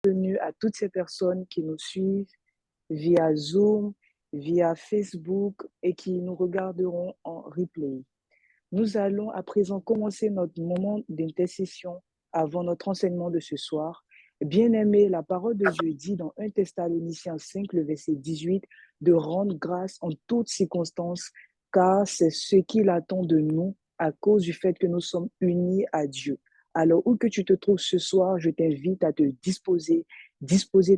bienvenue à toutes ces personnes qui nous suivent via Zoom, via Facebook et qui nous regarderont en replay. Nous allons à présent commencer notre moment d'intercession avant notre enseignement de ce soir. Bien-aimés, la parole de Dieu dit dans 1 Thessaloniciens 5, le verset 18, de rendre grâce en toutes circonstances, car c'est ce qu'il attend de nous à cause du fait que nous sommes unis à Dieu. Alors, où que tu te trouves ce soir, je t'invite à te disposer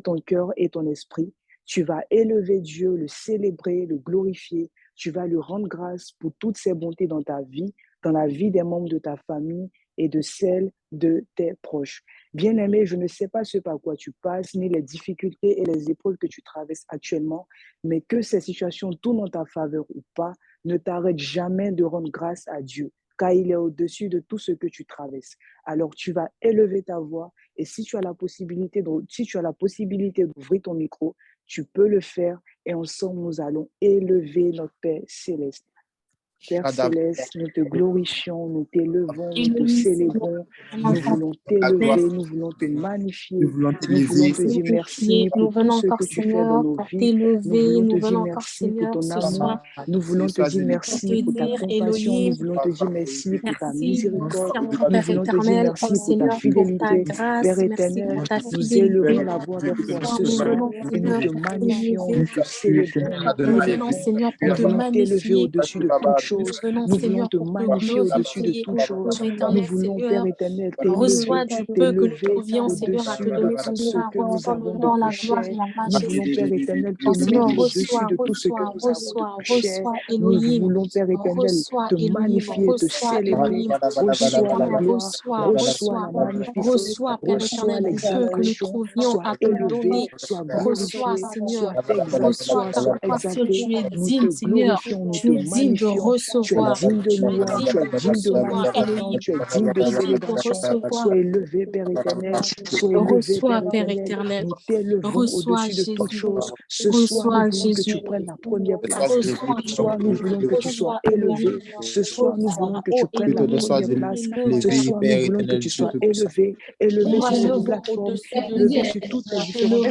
ton cœur et ton esprit. Tu vas élever Dieu, le célébrer, le glorifier. Tu vas lui rendre grâce pour toutes ses bontés dans ta vie, dans la vie des membres de ta famille et de celle de tes proches. Bien-aimé, je ne sais pas ce par quoi tu passes, ni les difficultés et les épreuves que tu traverses actuellement, mais que ces situations tournent en ta faveur ou pas, ne t'arrête jamais de rendre grâce à Dieu, car il est au-dessus de tout ce que tu traverses. Alors tu vas élever ta voix et si tu as la possibilité d'ouvrir ton micro, tu peux le faire et ensemble nous allons élever notre Père céleste. Père céleste, nous te glorifions, nous t'élevons, nous te célébrons, nous voulons t'élever, nous voulons te magnifier, nous voulons te dire merci pour tout ce que tu fais dans nos vies, nous voulons te dire merci pour ton amour, nous voulons te dire merci pour ta compassion, nous voulons te dire merci pour ta miséricorde, nous voulons te dire merci pour ta fidélité, Père éternel, nous élevons la voix vers toi ce soir et nous te magnifions, nous te célébrons, nous voulons t'élever au-dessus de toute chose. Nous voulons te magnifier au-dessus de toute chose. Nous voulons, Père éternel, t'élever au-dessus de tout ce que nous avons de plus cher. Nous voulons, Père éternel, te mettre au-dessus de tout ce que nous avons de plus cher. Nous voulons, Père éternel, te magnifier, te célébrer. Reçois la gloire, reçois la magnificence, reçois l'exaltation. Sois élevé, sois glorifié, sois exalté. Nous te glorifions, nous te magnifions. Tu es digne de louange, tu es digne de magnification, tu es digne de célébration. Sois élevé, Père éternel. Sois élevé, Père éternel. Nous t'élevons au-dessus de toutes choses. Ce soir, nous voulons que tu prennes la première place. Ce soir, nous voulons que tu sois élevé. Ce soir, nous voulons que tu prennes la première place. Ce soir, nous voulons que tu sois élevé sur cette plateforme, élevé sur toutes les différentes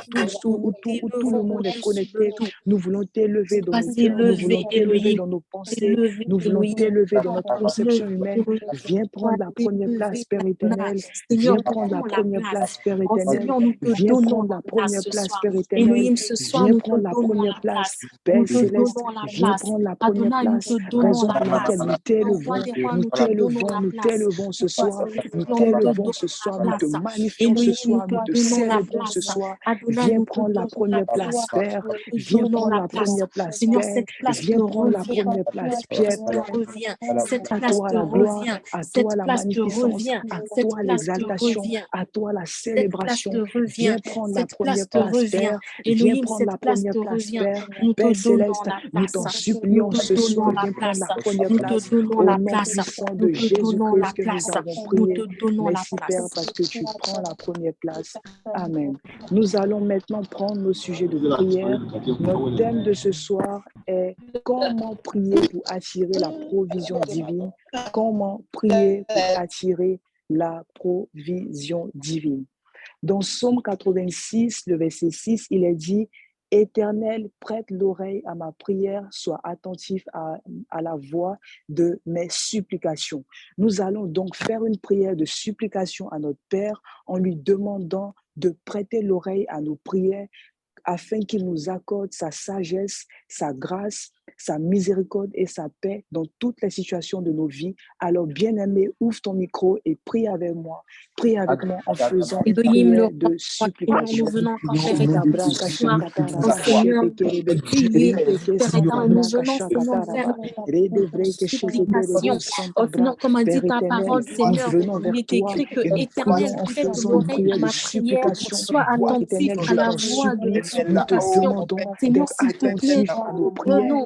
plateformes où tout le monde est connecté. Nous voulons t'élever dans nos cœurs, nous voulons t'élever dans nos pensées, nous voulons t'élever dans notre conception humaine. Viens prendre la première place, Père éternel. Viens prendre la première place, Père éternel. Viens prendre la première place, Père éternel. Viens prendre la première place, Père céleste. Viens prendre la première place, raison pour laquelle nous t'élevons ce soir. Nous t'élevons ce soir, nous te magnifions ce soir, nous te célébrons ce soir. Viens prendre la première place, Père. Viens prendre la première place, Père. Viens prendre la première place, Pierre. À toi la gloire, à toi la magnificence, à toi l'exaltation, à toi la célébration. Viens prendre la première place, Père. Viens prendre la première place, Père. Père céleste, nous t'en supplions ce soir. Viens prendre la première place. Au nom puissant de Jésus-Christ que nous avons prié. Merci, Père, parce que tu prends la première place. Amen. Nous allons maintenant prendre nos sujets de prière. Notre thème de ce soir est comment prier pour attirer la provision divine. Comment prier pour attirer la provision divine. Dans Psaume 86, le verset 6, il est dit « Éternel, prête l'oreille à ma prière, sois attentif à la voix de mes supplications. » Nous allons donc faire une prière de supplication à notre Père en lui demandant de prêter l'oreille à nos prières afin qu'il nous accorde sa sagesse, sa grâce, sa miséricorde et sa paix dans toutes les situations de nos vies. Alors, bien-aimé, ouvre ton micro et prie avec moi. Prie avec moi en faisant une prière de supplication. Nous venons encore, Père éternel, ce soir, oh Seigneur, prier, Père éternel, nous venons, Seigneur, faire une supplication. Oh Seigneur, comme a dit ta parole, Seigneur, il est écrit que éternel, prête l'oreille à ma prière, sois attentif à la voix de mes supplications. Seigneur, s'il te plaît, venons,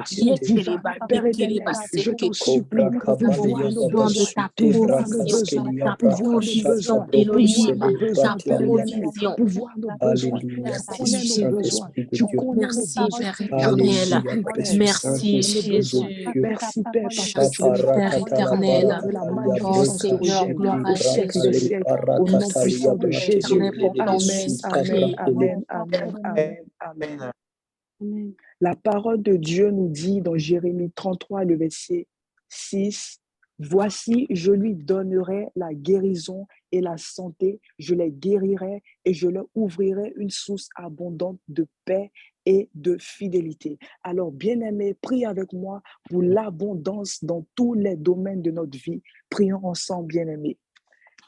façon vivante. Père éternel, je t'en supplie, nous avons besoin de ta pouvoir nos provision, besoins, ta pouvoir nos provision, besoins, pouvoir Elohim, nos besoins, ta Père éternel, provision. pouvoir nos besoins. Alléluia. Tu Merci connais nos besoins, Saint-Esprit de tu Dieu. connais nos Merci, besoins. Père Je le sais, éternel. Alléluia. tu connais, Précieux tu Merci, connais nos Saint-Esprit besoins. de Jésus. Dieu. Merci, Père, parce que tu Merci, le fais. Père Tu as éternel. montré la Shatarakatalabarakatalia Oh magnificence de Seigneur, Dieu gloire brekashidi au à siècle Jésus. des bratale siècles, au nom barakatalia puissant Merci, de Père bratele Jésus. éternel, pour ton Amen, belekesita amen, esprit. bratele. amen, amen, amen, amen. La parole de Dieu nous dit dans Jérémie 33, le verset 6, voici, je lui donnerai la guérison et la santé, je les guérirai et je leur ouvrirai une source abondante de paix et de fidélité. Alors, bien-aimés, prie avec moi pour l'abondance dans tous les domaines de notre vie. Prions ensemble, bien-aimés.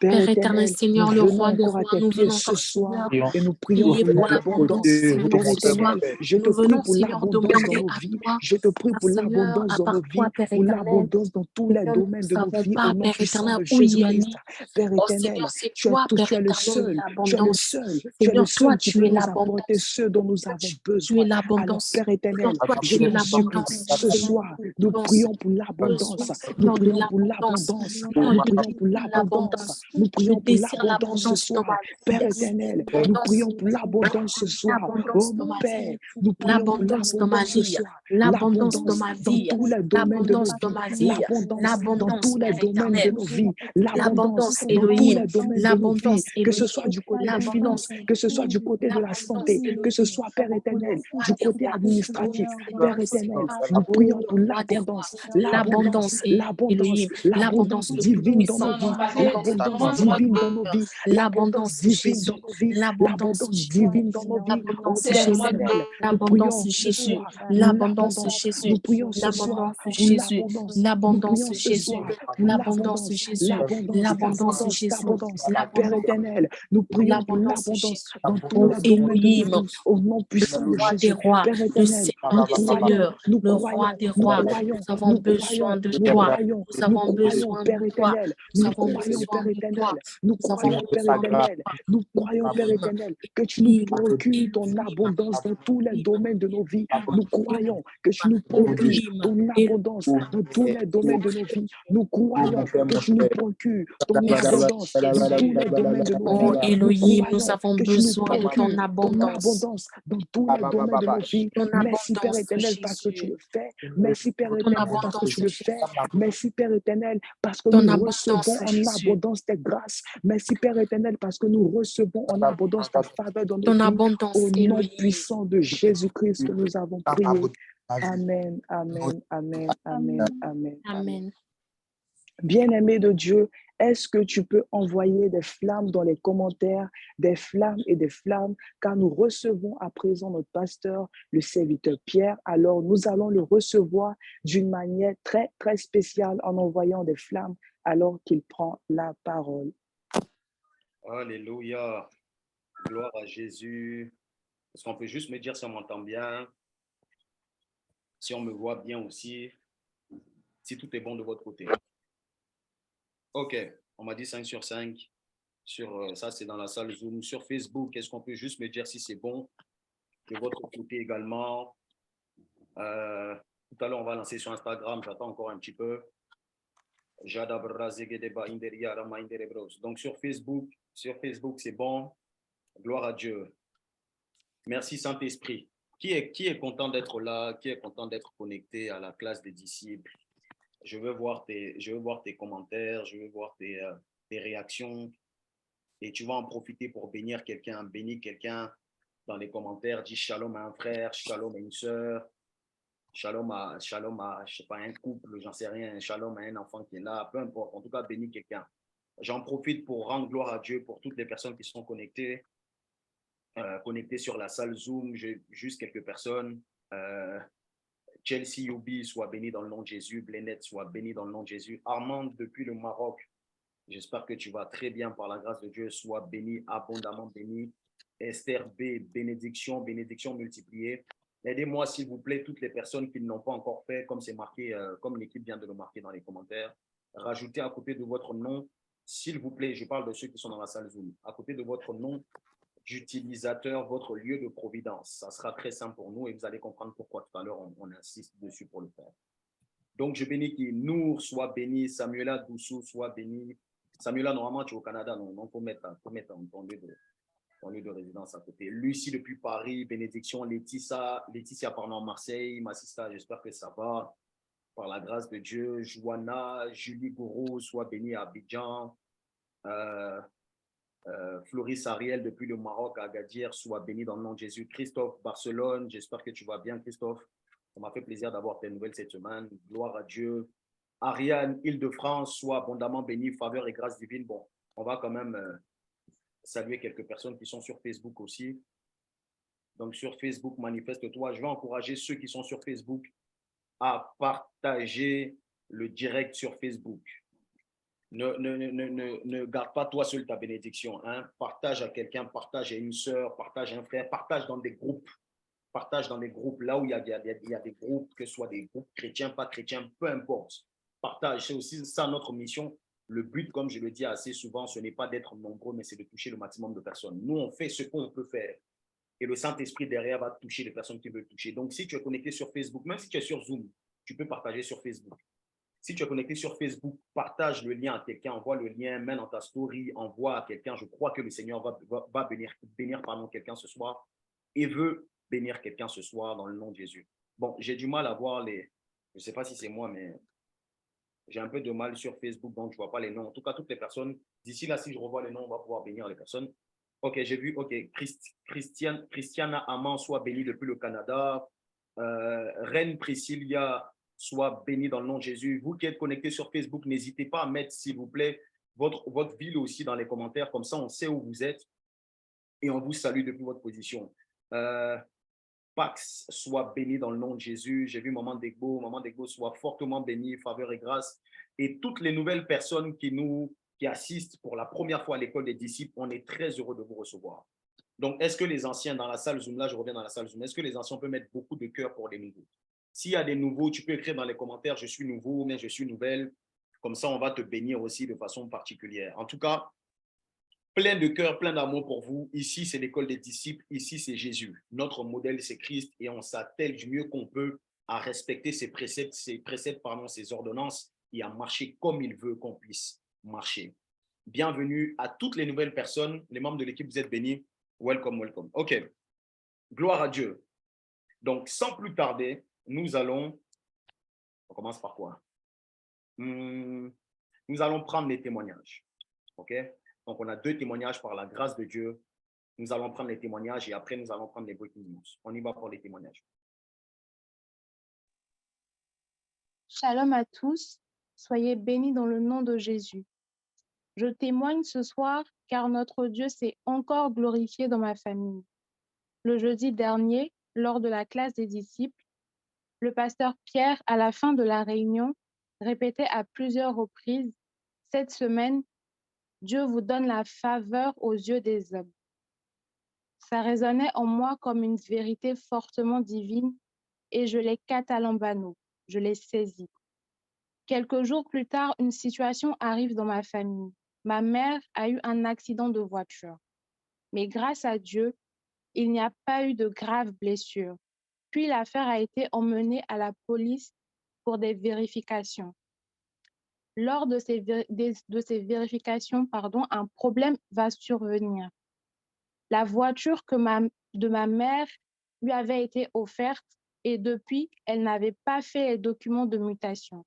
Père Père éternel, éternel, nous Seigneur, le venons roi des encore à rois, tes nous pieds venons ce encore, soir Seigneur, et nous prions prier pour pour l'abondance. l'abondance, Seigneur, Père ce soir. éternel, je te Nous prie venons, pour Seigneur, l'abondance dans demander nos à vies. toi, Je te prie car pour Seigneur, l'abondance à dans part nos toi, vies, Père pour éternel, l'abondance dans tous les Seigneur, nous domaines ne de nos savons vies pas, au nom Père puissant éternel, de où y Jésus-Christ. aller. Père Oh Seigneur, éternel, c'est tu es toi, tout, Père tu es le éternel, seul, tu es le l'abondance. seul, tu es le Seigneur, toi, seul qui tu peut es nous apporter l'abondance. ce dont nous avons Tu es besoin. Alors, l'abondance. Père éternel, Seigneur, toi, je tu es t'en supplie, l'abondance. ce Seigneur, soir, nous l'abondance. prions pour l'abondance, Besoin, nous Seigneur, de prions pour l'abondance. l'abondance, Oh, nous je prions pour désire l'abondance, l'abondance. nous Je prions pour désire l'abondance ce l'abondance dans soir. ma Père vie. éternel, nous L'abondance prions dans pour ma vie. l'abondance ce soir. Oh L'abondance dans mon ma Père, vie. nous prions pour L'abondance dans ma l'abondance ce vie. soir. L'abondance dans L'abondance ma dans vie. tous les domaines de nos L'abondance dans vies. ma vie. L'abondance dans L'abondance, tous les Père domaines de éternel. nos vies. L'abondance L'abondance, dans tous Elohim. les domaines de nos vies. L'abondance, Que ce Elohim. soit du côté des finances, L'abondance, que ce soit Elohim. du côté de la L'abondance, santé, que ce Elohim. soit, Père Oh, le éternel, roi du des côté rois. Oh, administratif. Seigneur, Père éternel, Seigneur. nous Oh, prions le pour roi des rois. l'abondance, l'abondance, L'abondance, l'abondance, Elohim. l'abondance L'abondance le divine dans nos Tout-Puissant. vies, l'abondance L'abondance, roi divine des dans nos rois. vies, l'abondance L'abondance, divine dans Jésus. nos vies, L'abondance, l'abondance Jésus. divine dans nos vies. Oh L'abondance, Père Jésus. éternel, nous L'abondance, prions ce Jésus. soir pour L'abondance, l'abondance. Nous Jésus. prions ce soir L'abondance, pour Jésus. l'abondance. Nous L'abondance, prions ce Jésus. soir pour L'abondance, l'abondance, Jésus. l'abondance, L'abondance, l'abondance, Jésus. l'abondance. Père L'abondance, éternel, nous prions pour l'abondance, l'abondance Jésus. dans tous Oh les domaines de nos Elohim, vies, au nom le puissant de roi des Jésus. rois, Père le éternel, Seigneur nous des croyons, seigneurs, nous le roi croyons, des nous rois. croyons, Nous avons nous besoin croyons, de nous toi. croyons, Nous nous avons croyons, besoin Père de toi. éternel, Nous nous avons croyons, besoin Père de toi. éternel, nous Nous avons croyons, Père besoin de éternel, toi. nous croyons, Père Elohim, éternel, que tu nous Elohim, procures ton Elohim, abondance dans tous les Elohim, domaines de nos vies. Elohim, Nous croyons que tu nous procures Elohim, ton abondance dans tous les domaines de nos vies. Nous croyons que tu nous procures ton Merci, abondance dans tous Jésus. les domaines de nos Oh vies. Nous Elohim, nous croyons avons que tu nous besoin de procures ton ton abondance. abondance dans tous les domaines de nos vies. Ton Merci Père abondance, éternel parce que tu Jésus. le fais. Merci Père Ton éternel parce que abondance, tu le fais. Jésus. Merci Père éternel parce que Ton nous abondance, recevons en Jésus. abondance tes grâces. Merci Père éternel parce que nous recevons en abondance ta faveur dans nos Ton vies. Au abondance, nom Elohim. puissant de Jésus-Christ que nous avons prié. Amen, amen, amen, amen, amen, amen. Amen. Bien-aimé de Dieu, est-ce que tu peux envoyer des flammes dans les commentaires, des flammes et des flammes, car nous recevons à présent notre pasteur, le serviteur Pierre. Alors, nous allons le recevoir d'une manière très, très spéciale en envoyant des flammes alors qu'il prend la parole. Alléluia. Gloire à Jésus. Est-ce qu'on peut juste me dire si on m'entend bien, si on me voit bien aussi, si tout est bon de votre côté? Ok, on m'a dit 5 sur 5. Ça, c'est dans la salle Zoom. Sur Facebook, est-ce qu'on peut juste me dire si c'est bon de votre côté également? Tout à l'heure, on va lancer sur Instagram. J'attends encore un petit peu. Donc, sur Facebook, c'est bon. Gloire à Dieu. Merci Saint-Esprit. Qui est content d'être là? Qui est content d'être connecté à la classe des disciples? Je veux voir tes commentaires, je veux voir tes réactions. Et tu vas en profiter pour bénir quelqu'un. Bénis quelqu'un dans les commentaires. Dis shalom à un frère, shalom à une sœur, shalom à je sais pas, un couple, j'en sais rien. Shalom à un enfant qui est là. Peu importe. En tout cas, bénis quelqu'un. J'en profite pour rendre gloire à Dieu pour toutes les personnes qui sont connectées. Connectés sur la salle Zoom. J'ai juste quelques personnes. Chelsea Youbi, soit béni dans le nom de Jésus. Blénette, soit béni dans le nom de Jésus. Armand, depuis le Maroc, j'espère que tu vas très bien par la grâce de Dieu. Sois béni, abondamment béni. Esther B, bénédiction, bénédiction multipliée. Aidez-moi, s'il vous plaît, toutes les personnes qui ne l'ont pas encore fait, comme c'est marqué, comme l'équipe vient de le marquer dans les commentaires. Rajoutez à côté de votre nom, s'il vous plaît, je parle de ceux qui sont dans la salle Zoom, à côté de votre nom d'utilisateur, votre lieu de providence. Ça sera très simple pour nous et vous allez comprendre pourquoi tout à l'heure on insiste dessus pour le faire. Donc, je bénis qui Nour soit béni, Samuela Doussou soit béni. Samuela, normalement, tu es au Canada, non? Donc, faut mettre ton lieu de résidence à côté. Lucie depuis Paris, bénédiction. Laetitia pardon, Marseille, ma sister, j'espère que ça va. Par la grâce de Dieu. Joanna, Julie Gourou, soit bénie à Abidjan. Floris Ariel depuis le Maroc à Agadir, soit béni dans le nom de Jésus. Christophe, Barcelone, j'espère que tu vas bien, Christophe. Ça m'a fait plaisir d'avoir tes nouvelles cette semaine. Gloire à Dieu. Ariane, Île-de-France, soit abondamment béni, faveur et grâce divine. Bon, on va quand même saluer quelques personnes qui sont sur Facebook aussi. Donc, sur Facebook, manifeste-toi. Je vais encourager ceux qui sont sur Facebook à partager le direct sur Facebook. Ne garde pas toi seul ta bénédiction. Hein. Partage à quelqu'un, partage à une sœur, partage à un frère, partage dans des groupes. Partage dans des groupes, là où il y a des groupes, que ce soit des groupes chrétiens, pas chrétiens, peu importe. Partage, c'est aussi ça notre mission. Le but, comme je le dis assez souvent, ce n'est pas d'être nombreux, mais c'est de toucher le maximum de personnes. Nous, on fait ce qu'on peut faire. Et le Saint-Esprit derrière va toucher les personnes qui veulent toucher. Donc, si tu es connecté sur Facebook, même si tu es sur Zoom, tu peux partager sur Facebook. Si tu es connecté sur Facebook, partage le lien à quelqu'un, envoie le lien, mets dans ta story, envoie à quelqu'un. Je crois que le Seigneur va bénir quelqu'un ce soir et veut bénir quelqu'un ce soir dans le nom de Jésus. Bon, j'ai du mal à voir les... Je ne sais pas si c'est moi, mais j'ai un peu de mal sur Facebook, donc je ne vois pas les noms. En tout cas, toutes les personnes, d'ici là, si je revois les noms, on va pouvoir bénir les personnes. Ok, j'ai vu, ok, Christiana Amand soit bénie depuis le Canada. Reine Priscilla soit bénie dans le nom de Jésus. Vous qui êtes connectés sur Facebook, n'hésitez pas à mettre, s'il vous plaît, votre ville aussi dans les commentaires. Comme ça, on sait où vous êtes et on vous salue depuis votre position. Pax soit béni dans le nom de Jésus. J'ai vu Maman Degbo soit fortement béni, faveur et grâce. Et toutes les nouvelles personnes qui assistent pour la première fois à l'école des disciples, on est très heureux de vous recevoir. Donc, est-ce que les anciens dans la salle Zoom, là je reviens dans la salle Zoom, est-ce que les anciens peuvent mettre beaucoup de cœur pour les nouveaux? S'il y a des nouveaux, tu peux écrire dans les commentaires, je suis nouveau, mais je suis nouvelle. Comme ça, on va te bénir aussi de façon particulière. En tout cas, plein de cœur, plein d'amour pour vous. Ici, c'est l'école des disciples. Ici, c'est Jésus. Notre modèle, c'est Christ. Et on s'attelle du mieux qu'on peut à respecter ses préceptes, ses ordonnances et à marcher comme il veut qu'on puisse marcher. Bienvenue à toutes les nouvelles personnes. Les membres de l'équipe, vous êtes bénis. Welcome, welcome. OK. Gloire à Dieu. Donc, sans plus tarder, nous allons... On commence par quoi? Nous allons prendre les témoignages. OK? Donc, on a 2 témoignages par la grâce de Dieu. Nous allons prendre les témoignages et après, nous allons prendre les breaking news. On y va pour les témoignages. Shalom à tous. Soyez bénis dans le nom de Jésus. Je témoigne ce soir car notre Dieu s'est encore glorifié dans ma famille. Le jeudi dernier, lors de la classe des disciples, le pasteur Pierre, à la fin de la réunion, répétait à plusieurs reprises, « Cette semaine, Dieu vous donne la faveur aux yeux des hommes. » Ça résonnait en moi comme une vérité fortement divine et je l'ai catalambano, je l'ai saisi. Quelques jours plus tard, une situation arrive dans ma famille. Ma mère a eu un accident de voiture. Mais grâce à Dieu, il n'y a pas eu de graves blessures. Puis l'affaire a été emmenée à la police pour des vérifications. Lors de ces vérifications, un problème va survenir. La voiture de ma mère lui avait été offerte et depuis, elle n'avait pas fait les documents de mutation.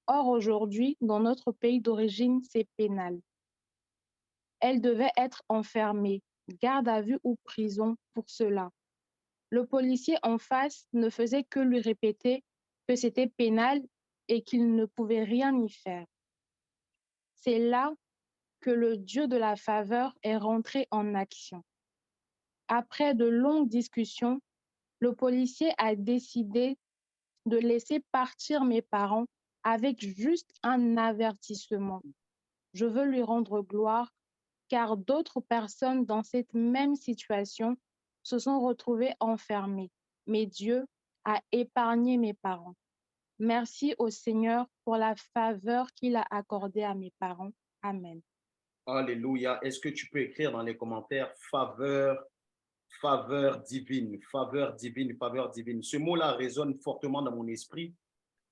Or, aujourd'hui, dans notre pays d'origine, c'est pénal. Elle devait être enfermée, garde à vue ou prison pour cela. Le policier en face ne faisait que lui répéter que c'était pénal et qu'il ne pouvait rien y faire. C'est là que le Dieu de la faveur est rentré en action. Après de longues discussions, le policier a décidé de laisser partir mes parents avec juste un avertissement. Je veux lui rendre gloire car d'autres personnes dans cette même situation se sont retrouvées enfermées. Mais Dieu a épargné mes parents. Merci au Seigneur pour la faveur qu'il a accordée à mes parents. Amen. Alléluia. Est-ce que tu peux écrire dans les commentaires faveur, faveur divine, faveur divine, faveur divine. Ce mot-là résonne fortement dans mon esprit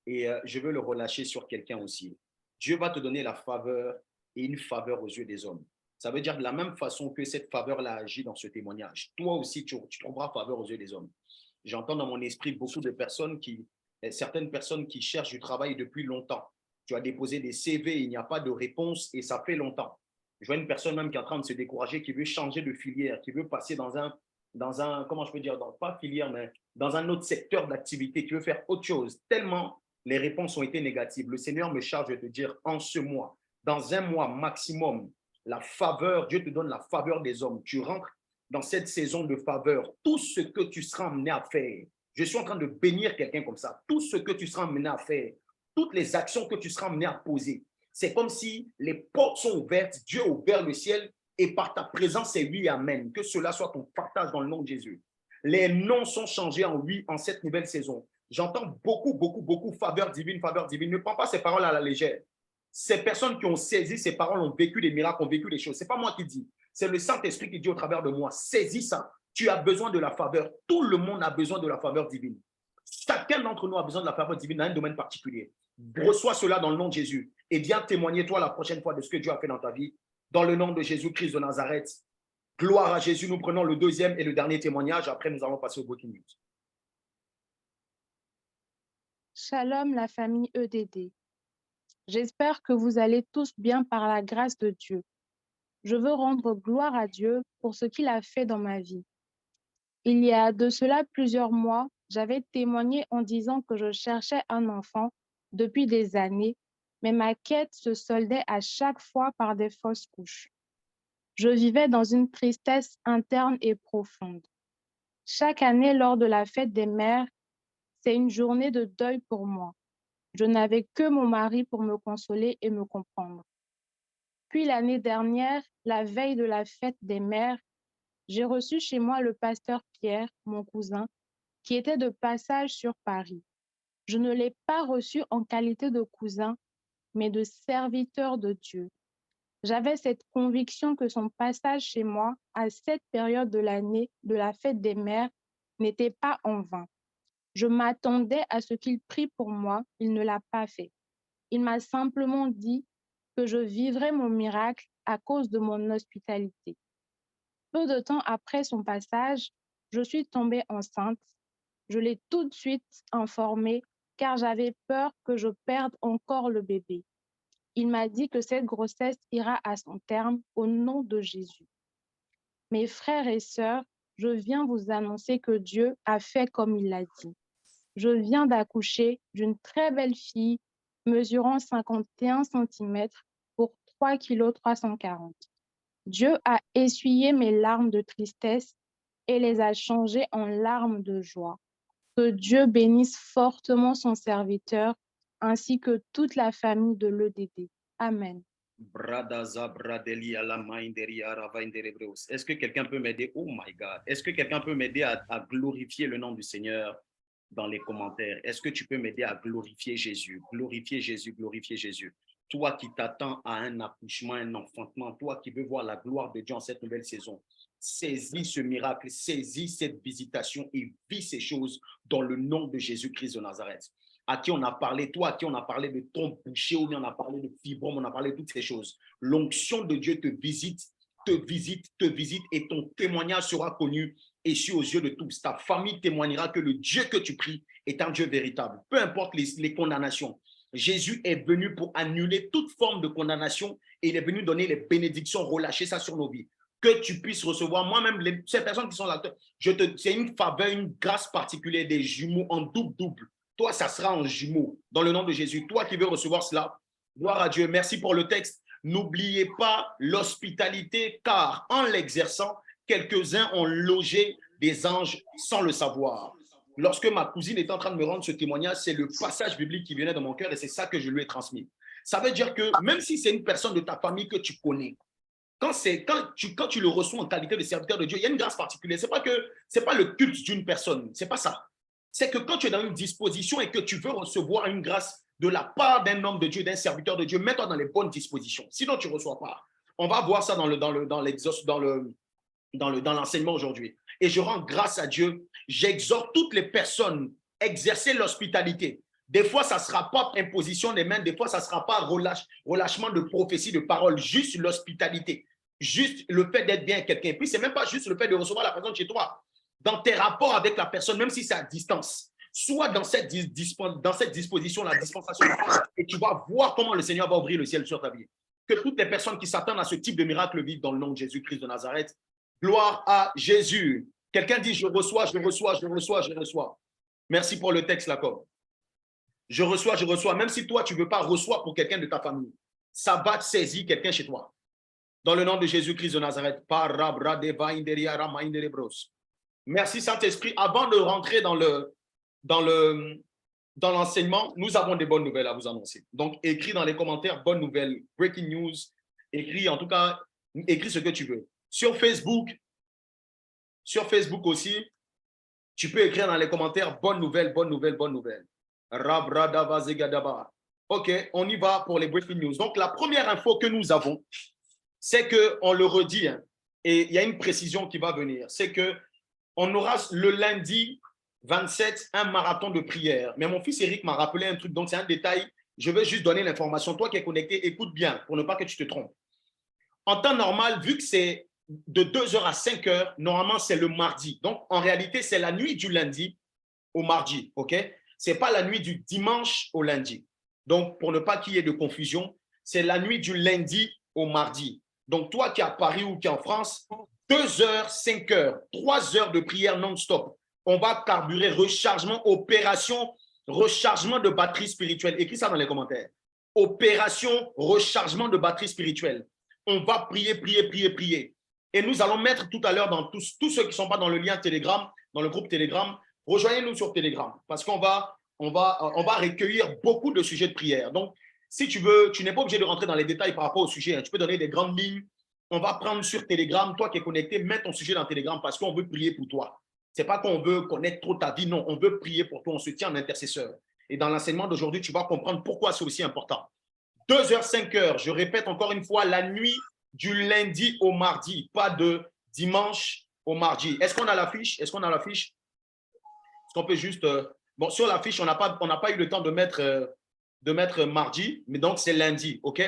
et je veux le relâcher sur quelqu'un aussi. Dieu va te donner la faveur et une faveur aux yeux des hommes. Ça veut dire de la même façon que cette faveur-là agit dans ce témoignage. Toi aussi, tu trouveras faveur aux yeux des hommes. J'entends dans mon esprit beaucoup de personnes certaines personnes qui cherchent du travail depuis longtemps. Tu as déposé des CV, il n'y a pas de réponse et ça fait longtemps. Je vois une personne même qui est en train de se décourager, qui veut changer de filière, qui veut passer dans un comment je peux dire, pas filière, mais dans un autre secteur d'activité, qui veut faire autre chose. Tellement les réponses ont été négatives. Le Seigneur me charge de te dire en ce mois, dans un mois maximum, la faveur, Dieu te donne la faveur des hommes. Tu rentres dans cette saison de faveur. Tout ce que tu seras amené à faire, je suis en train de bénir quelqu'un comme ça. Tout ce que tu seras amené à faire, toutes les actions que tu seras amené à poser, c'est comme si les portes sont ouvertes, Dieu a ouvert le ciel et par ta présence, c'est oui, amen. Que cela soit ton partage dans le nom de Jésus. Les noms sont changés en oui en cette nouvelle saison. J'entends beaucoup faveur divine, faveur divine. Ne prends pas ces paroles à la légère. Ces personnes qui ont saisi ces paroles ont vécu des miracles, ont vécu des choses. Ce n'est pas moi qui dis. C'est le Saint-Esprit qui dit au travers de moi, saisis ça. Tu as besoin de la faveur. Tout le monde a besoin de la faveur divine. Chacun d'entre nous a besoin de la faveur divine dans un domaine particulier. Reçois cela dans le nom de Jésus et viens témoigner toi la prochaine fois de ce que Dieu a fait dans ta vie. Dans le nom de Jésus-Christ de Nazareth. Gloire à Jésus. Nous prenons le deuxième et le dernier témoignage. Après, nous allons passer au breaking news. Shalom, la famille EDD. J'espère que vous allez tous bien par la grâce de Dieu. Je veux rendre gloire à Dieu pour ce qu'il a fait dans ma vie. Il y a de cela plusieurs mois, j'avais témoigné en disant que je cherchais un enfant depuis des années, mais ma quête se soldait à chaque fois par des fausses couches. Je vivais dans une tristesse interne et profonde. Chaque année, lors de la fête des mères, c'est une journée de deuil pour moi. Je n'avais que mon mari pour me consoler et me comprendre. Puis l'année dernière, la veille de la fête des mères, j'ai reçu chez moi le pasteur Pierre, mon cousin, qui était de passage sur Paris. Je ne l'ai pas reçu en qualité de cousin, mais de serviteur de Dieu. J'avais cette conviction que son passage chez moi, à cette période de l'année de la fête des mères, n'était pas en vain. Je m'attendais à ce qu'il prie pour moi, il ne l'a pas fait. Il m'a simplement dit que je vivrais mon miracle à cause de mon hospitalité. Peu de temps après son passage, je suis tombée enceinte. Je l'ai tout de suite informé car j'avais peur que je perde encore le bébé. Il m'a dit que cette grossesse ira à son terme au nom de Jésus. Mes frères et sœurs, je viens vous annoncer que Dieu a fait comme il l'a dit. Je viens d'accoucher d'une très belle fille mesurant 51 cm pour 3,340 kg. Dieu a essuyé mes larmes de tristesse et les a changées en larmes de joie. Que Dieu bénisse fortement son serviteur ainsi que toute la famille de l'EDD. Amen. Est-ce que quelqu'un peut m'aider? Oh my God. Est-ce que quelqu'un peut m'aider à glorifier le nom du Seigneur dans les commentaires? Est-ce que tu peux m'aider à glorifier Jésus? Glorifier Jésus, glorifier Jésus. Toi qui t'attends à un accouchement, un enfantement, toi qui veux voir la gloire de Dieu en cette nouvelle saison, saisis ce miracle, saisis cette visitation et vis ces choses dans le nom de Jésus-Christ de Nazareth. À qui on a parlé, toi à qui on a parlé de trompe bouchée, ou bien on a parlé de fibrome, on a parlé de toutes ces choses. L'onction de Dieu te visite, et ton témoignage sera connu et su aux yeux de tous. Ta famille témoignera que le Dieu que tu pries est un Dieu véritable. Peu importe les condamnations. Jésus est venu pour annuler toute forme de condamnation et il est venu donner les bénédictions, relâcher ça sur nos vies. Que tu puisses recevoir, moi-même, ces personnes qui sont là, c'est une faveur, une grâce particulière des jumeaux en double. Toi, ça sera en jumeaux, dans le nom de Jésus. Toi qui veux recevoir cela, gloire à Dieu. Merci pour le texte. N'oubliez pas l'hospitalité, car en l'exerçant, quelques-uns ont logé des anges sans le savoir. Lorsque ma cousine était en train de me rendre ce témoignage, c'est le passage biblique qui venait de mon cœur et c'est ça que je lui ai transmis. Ça veut dire que même si c'est une personne de ta famille que tu connais, quand tu le reçois en qualité de serviteur de Dieu, il y a une grâce particulière. Ce n'est pas le culte d'une personne, ce n'est pas ça. C'est que quand tu es dans une disposition et que tu veux recevoir une grâce de la part d'un homme de Dieu, d'un serviteur de Dieu, mets-toi dans les bonnes dispositions. Sinon, tu ne reçois pas. On va voir ça dans l'enseignement aujourd'hui. Et je rends grâce à Dieu. J'exhorte toutes les personnes à exercer l'hospitalité Des fois, ça ne sera pas imposition des mains. Des fois, ça ne sera pas relâchement de prophétie, de parole. Juste l'hospitalité. Juste le fait d'être bien avec quelqu'un. Puis, ce n'est même pas juste le fait de recevoir la personne chez toi. Dans tes rapports avec la personne, même si c'est à distance, soit dans cette disposition, la dispensation, et tu vas voir comment le Seigneur va ouvrir le ciel sur ta vie. Que toutes les personnes qui s'attendent à ce type de miracle vivent dans le nom de Jésus-Christ de Nazareth. Gloire à Jésus. Quelqu'un dit, je reçois, je reçois, je reçois, je reçois. Merci pour le texte, Jacob. Je reçois, je reçois. Même si toi, tu ne veux pas recevoir pour quelqu'un de ta famille, ça va te saisir quelqu'un chez toi. Dans le nom de Jésus-Christ de Nazareth. Merci, Saint-Esprit. Avant de rentrer dans l'enseignement, nous avons des bonnes nouvelles à vous annoncer. Donc, écris dans les commentaires, bonnes nouvelles, breaking news, écris en tout cas, écris ce que tu veux. Sur Facebook aussi, tu peux écrire dans les commentaires, bonnes nouvelles, bonnes nouvelles, bonnes nouvelles. Ok, on y va pour les breaking news. Donc, la première info que nous avons, c'est qu'on le redit, hein, et il y a une précision qui va venir, c'est qu'on aura le lundi 27 un marathon de prière. Mais mon fils Eric m'a rappelé un truc, donc c'est un détail. Je vais juste donner l'information. Toi qui es connecté, écoute bien pour ne pas que tu te trompes. En temps normal, vu que c'est de 2h à 5h, normalement, c'est le mardi. Donc, en réalité, c'est la nuit du lundi au mardi, ok? Ce n'est pas la nuit du dimanche au lundi. Donc, pour ne pas qu'il y ait de confusion, c'est la nuit du lundi au mardi. Donc, toi qui es à Paris ou qui es en France, 2h, 5h, 3h de prière non-stop. On va carburer, rechargement, opération, rechargement de batterie spirituelle. Écris ça dans les commentaires. Opération, rechargement de batterie spirituelle. On va prier, prier, prier, prier. Et nous allons mettre tout à l'heure dans tous ceux qui ne sont pas dans le lien Telegram, dans le groupe Telegram, rejoignez-nous sur Telegram parce qu'on va recueillir beaucoup de sujets de prière. Donc, si tu veux, tu n'es pas obligé de rentrer dans les détails par rapport au sujet. Hein. Tu peux donner des grandes lignes. On va prendre sur Telegram, toi qui es connecté, mets ton sujet dans Telegram parce qu'on veut prier pour toi. Ce n'est pas qu'on veut connaître trop ta vie, non, on veut prier pour toi, on se tient en intercesseur. Et dans l'enseignement d'aujourd'hui, tu vas comprendre pourquoi c'est aussi important. 2h, 5h, je répète encore une fois, la nuit du lundi au mardi, pas de dimanche au mardi. Est-ce qu'on a l'affiche? Est-ce qu'on a l'affiche? Est-ce qu'on peut juste… bon, sur l'affiche, on n'a pas eu le temps de mettre mardi, mais donc c'est lundi, OK?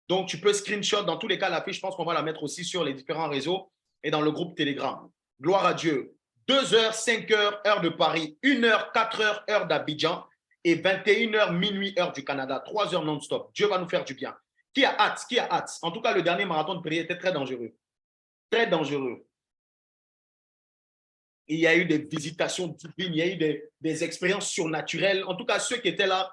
Donc, tu peux screenshot. Dans tous les cas, l'affiche, je pense qu'on va la mettre aussi sur les différents réseaux et dans le groupe Telegram. Gloire à Dieu. 2h, 5h, heure de Paris, 1h, 4h, heure d'Abidjan et 21h, minuit, heure du Canada. 3h non-stop. Dieu va nous faire du bien. Qui a hâte? Qui a hâte? En tout cas, le dernier marathon de prière était très dangereux. Très dangereux. Il y a eu des visitations divines, il y a eu des expériences surnaturelles. En tout cas, ceux qui étaient là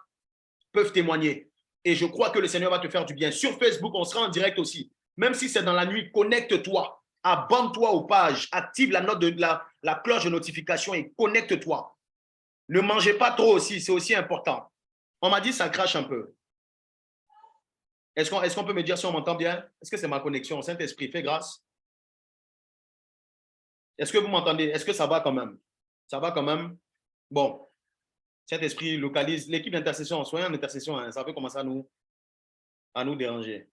peuvent témoigner. Et je crois que le Seigneur va te faire du bien. Sur Facebook, on sera en direct aussi. Même si c'est dans la nuit, connecte-toi. Abonne-toi aux pages. Active la cloche de notification et connecte-toi. Ne mangez pas trop aussi, c'est aussi important. On m'a dit ça crache un peu. Est-ce qu'on peut me dire si on m'entend bien? Est-ce que c'est ma connexion? Saint-Esprit, fais grâce. Est-ce que vous m'entendez? Est-ce que ça va quand même? Ça va quand même? Bon. Saint-Esprit localise l'équipe d'intercession. Soyez en intercession, hein, ça peut commencer à nous déranger.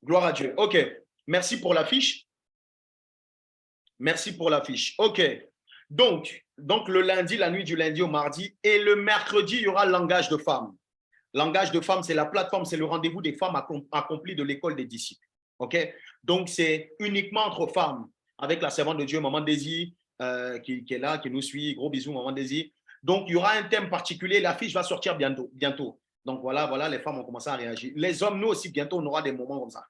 Gloire à Dieu. OK. Merci pour l'affiche. Merci pour l'affiche. OK. Donc, le lundi, la nuit du lundi au mardi. Et le mercredi, il y aura langage de femmes. Langage de femmes, c'est la plateforme, c'est le rendez-vous des femmes accomplies de l'école des disciples. OK? Donc, c'est uniquement entre femmes, avec la servante de Dieu, Maman Daisy, qui est là, qui nous suit. Gros bisous, Maman Daisy. Donc, il y aura un thème particulier. L'affiche va sortir bientôt. Donc, voilà, les femmes ont commencé à réagir. Les hommes, nous aussi, bientôt, on aura des moments comme ça.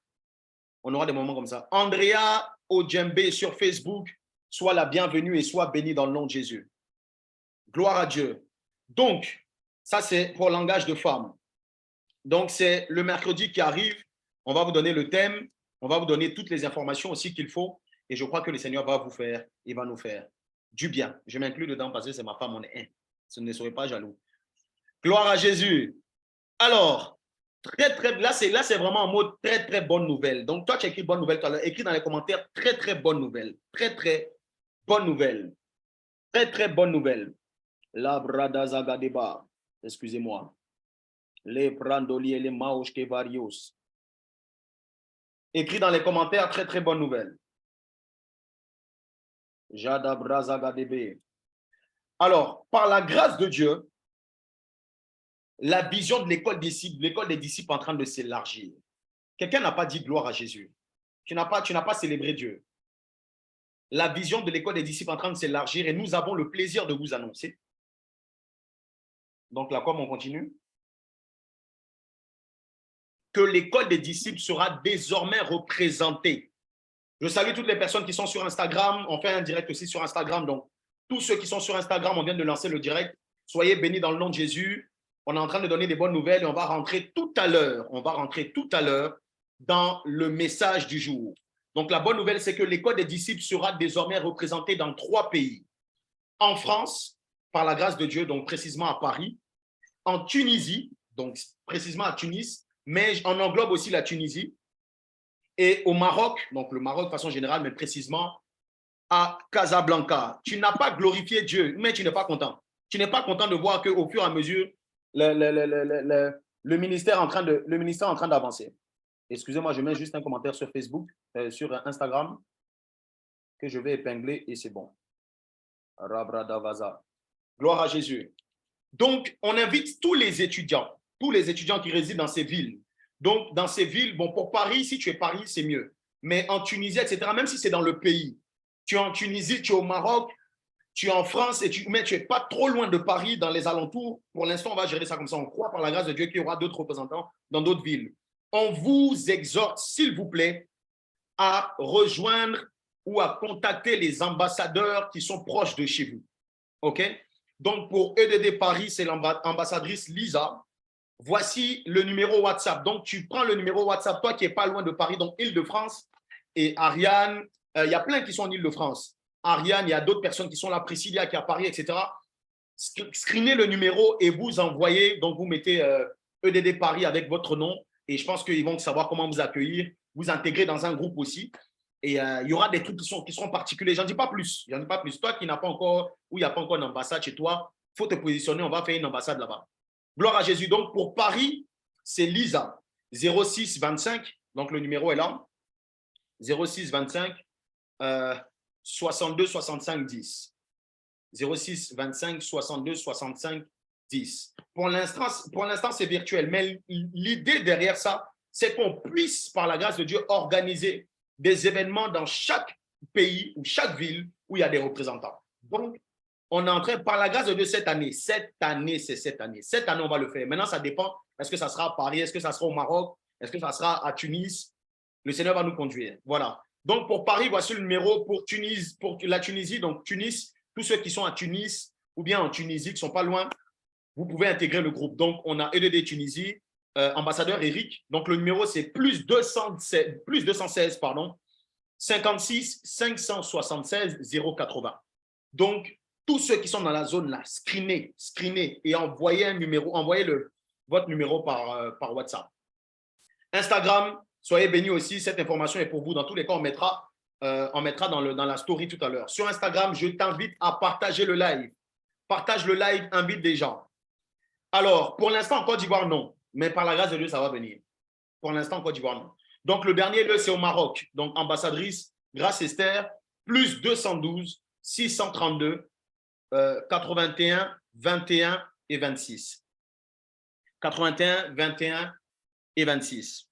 On aura des moments comme ça. Andrea Ojembe sur Facebook, sois la bienvenue et sois bénie dans le nom de Jésus. Gloire à Dieu. Donc, ça, c'est pour langage de femmes. Donc, c'est le mercredi qui arrive. On va vous donner le thème. On va vous donner toutes les informations aussi qu'il faut. Et je crois que le Seigneur va nous faire du bien. Je m'inclus dedans parce que c'est ma femme, on est un. Ce ne soyez pas jaloux. Gloire à Jésus. Alors, là, c'est vraiment en mode très, très bonne nouvelle. Donc, toi, tu as écrit bonne nouvelle tout à l'heure. Écris dans les commentaires très, très bonne nouvelle. Très, très bonne nouvelle. Très, très bonne nouvelle. La brada zagadeba. Excusez-moi. Les brandoli et les maouchke varios. Écris dans les commentaires très, très bonne nouvelle. Jada brazagadebe. Alors, par la grâce de Dieu, la vision de l'école des disciples en train de s'élargir. Quelqu'un n'a pas dit gloire à Jésus. Tu n'as pas célébré Dieu. La vision de l'école des disciples en train de s'élargir et nous avons le plaisir de vous annoncer. Donc là, comme on continue, que l'école des disciples sera désormais représentée. Je salue toutes les personnes qui sont sur Instagram. On fait un direct aussi sur Instagram. Donc, tous ceux qui sont sur Instagram, on vient de lancer le direct. Soyez bénis dans le nom de Jésus. On est en train de donner des bonnes nouvelles et on va rentrer tout à l'heure. On va rentrer tout à l'heure dans le message du jour. Donc, la bonne nouvelle, c'est que l'école des disciples sera désormais représentée dans 3 pays. En France, par la grâce de Dieu, donc précisément à Paris. En Tunisie, donc précisément à Tunis, mais on englobe aussi la Tunisie. Et au Maroc, donc le Maroc de façon générale, mais précisément à Casablanca. Tu n'as pas glorifié Dieu, mais tu n'es pas content. Tu n'es pas content de voir qu'au fur et à mesure, le ministère est en train d'avancer. Excusez-moi, je mets juste un commentaire sur Facebook, sur Instagram, que je vais épingler et c'est bon. Rabradavaza. Gloire à Jésus. Donc, on invite tous les étudiants qui résident dans ces villes. Donc, dans ces villes, bon, pour Paris, si tu es Paris, c'est mieux. Mais en Tunisie, etc., même si c'est dans le pays, tu es en Tunisie, tu es au Maroc, tu es en France, mais tu n'es pas trop loin de Paris, dans les alentours. Pour l'instant, on va gérer ça comme ça. On croit par la grâce de Dieu qu'il y aura d'autres représentants dans d'autres villes. On vous exhorte, s'il vous plaît, à rejoindre ou à contacter les ambassadeurs qui sont proches de chez vous. OK? Donc, pour EDD Paris, c'est l'ambassadrice Lisa. Voici le numéro WhatsApp. Donc, tu prends le numéro WhatsApp, toi qui n'es pas loin de Paris, donc Île-de-France, et Ariane, il y a plein qui sont en Île-de-France. Ariane, il y a d'autres personnes qui sont là, Priscilla qui est à Paris, etc. Screenez le numéro et vous envoyez, donc vous mettez EDD Paris avec votre nom, et je pense qu'ils vont savoir comment vous accueillir, vous intégrer dans un groupe aussi. Et il y aura des trucs qui seront particuliers. J'en dis pas plus. Toi qui n'as pas encore, ou il n'y a pas encore d'ambassade chez toi, il faut te positionner. On va faire une ambassade là-bas. Gloire à Jésus. Donc, pour Paris, c'est Lisa. 06 25. Donc, le numéro est là. 06 25 62 65 10. 06 25 62 65 10. Pour l'instant, c'est virtuel. Mais l'idée derrière ça, c'est qu'on puisse, par la grâce de Dieu, organiser des événements dans chaque pays ou chaque ville où il y a des représentants. Donc, on est en train, par la grâce de Dieu, cette année, on va le faire. Maintenant, ça dépend. Est-ce que ça sera à Paris? Est-ce que ça sera au Maroc? Est-ce que ça sera à Tunis? Le Seigneur va nous conduire. Voilà. Donc, pour Paris, voici le numéro pour la Tunisie. Donc, Tunis, tous ceux qui sont à Tunis ou bien en Tunisie, qui ne sont pas loin, vous pouvez intégrer le groupe. Donc, on a EDD Tunisie, ambassadeur Eric. Donc, le numéro, c'est plus 216, 56 576 080. Donc, tous ceux qui sont dans la zone là, screenez et envoyez votre numéro par WhatsApp. Instagram, soyez bénis aussi. Cette information est pour vous. Dans tous les cas, on mettra dans la story tout à l'heure. Sur Instagram, je t'invite à partager le live. Partage le live, invite des gens. Alors, pour l'instant, en Côte d'Ivoire, non. Mais par la grâce de Dieu, ça va venir. Pour l'instant, en Côte d'Ivoire, non. Donc, le dernier, c'est au Maroc. Donc, ambassadrice, grâce Esther, plus 212 632 81 21 et 26. 81, 21 et 26.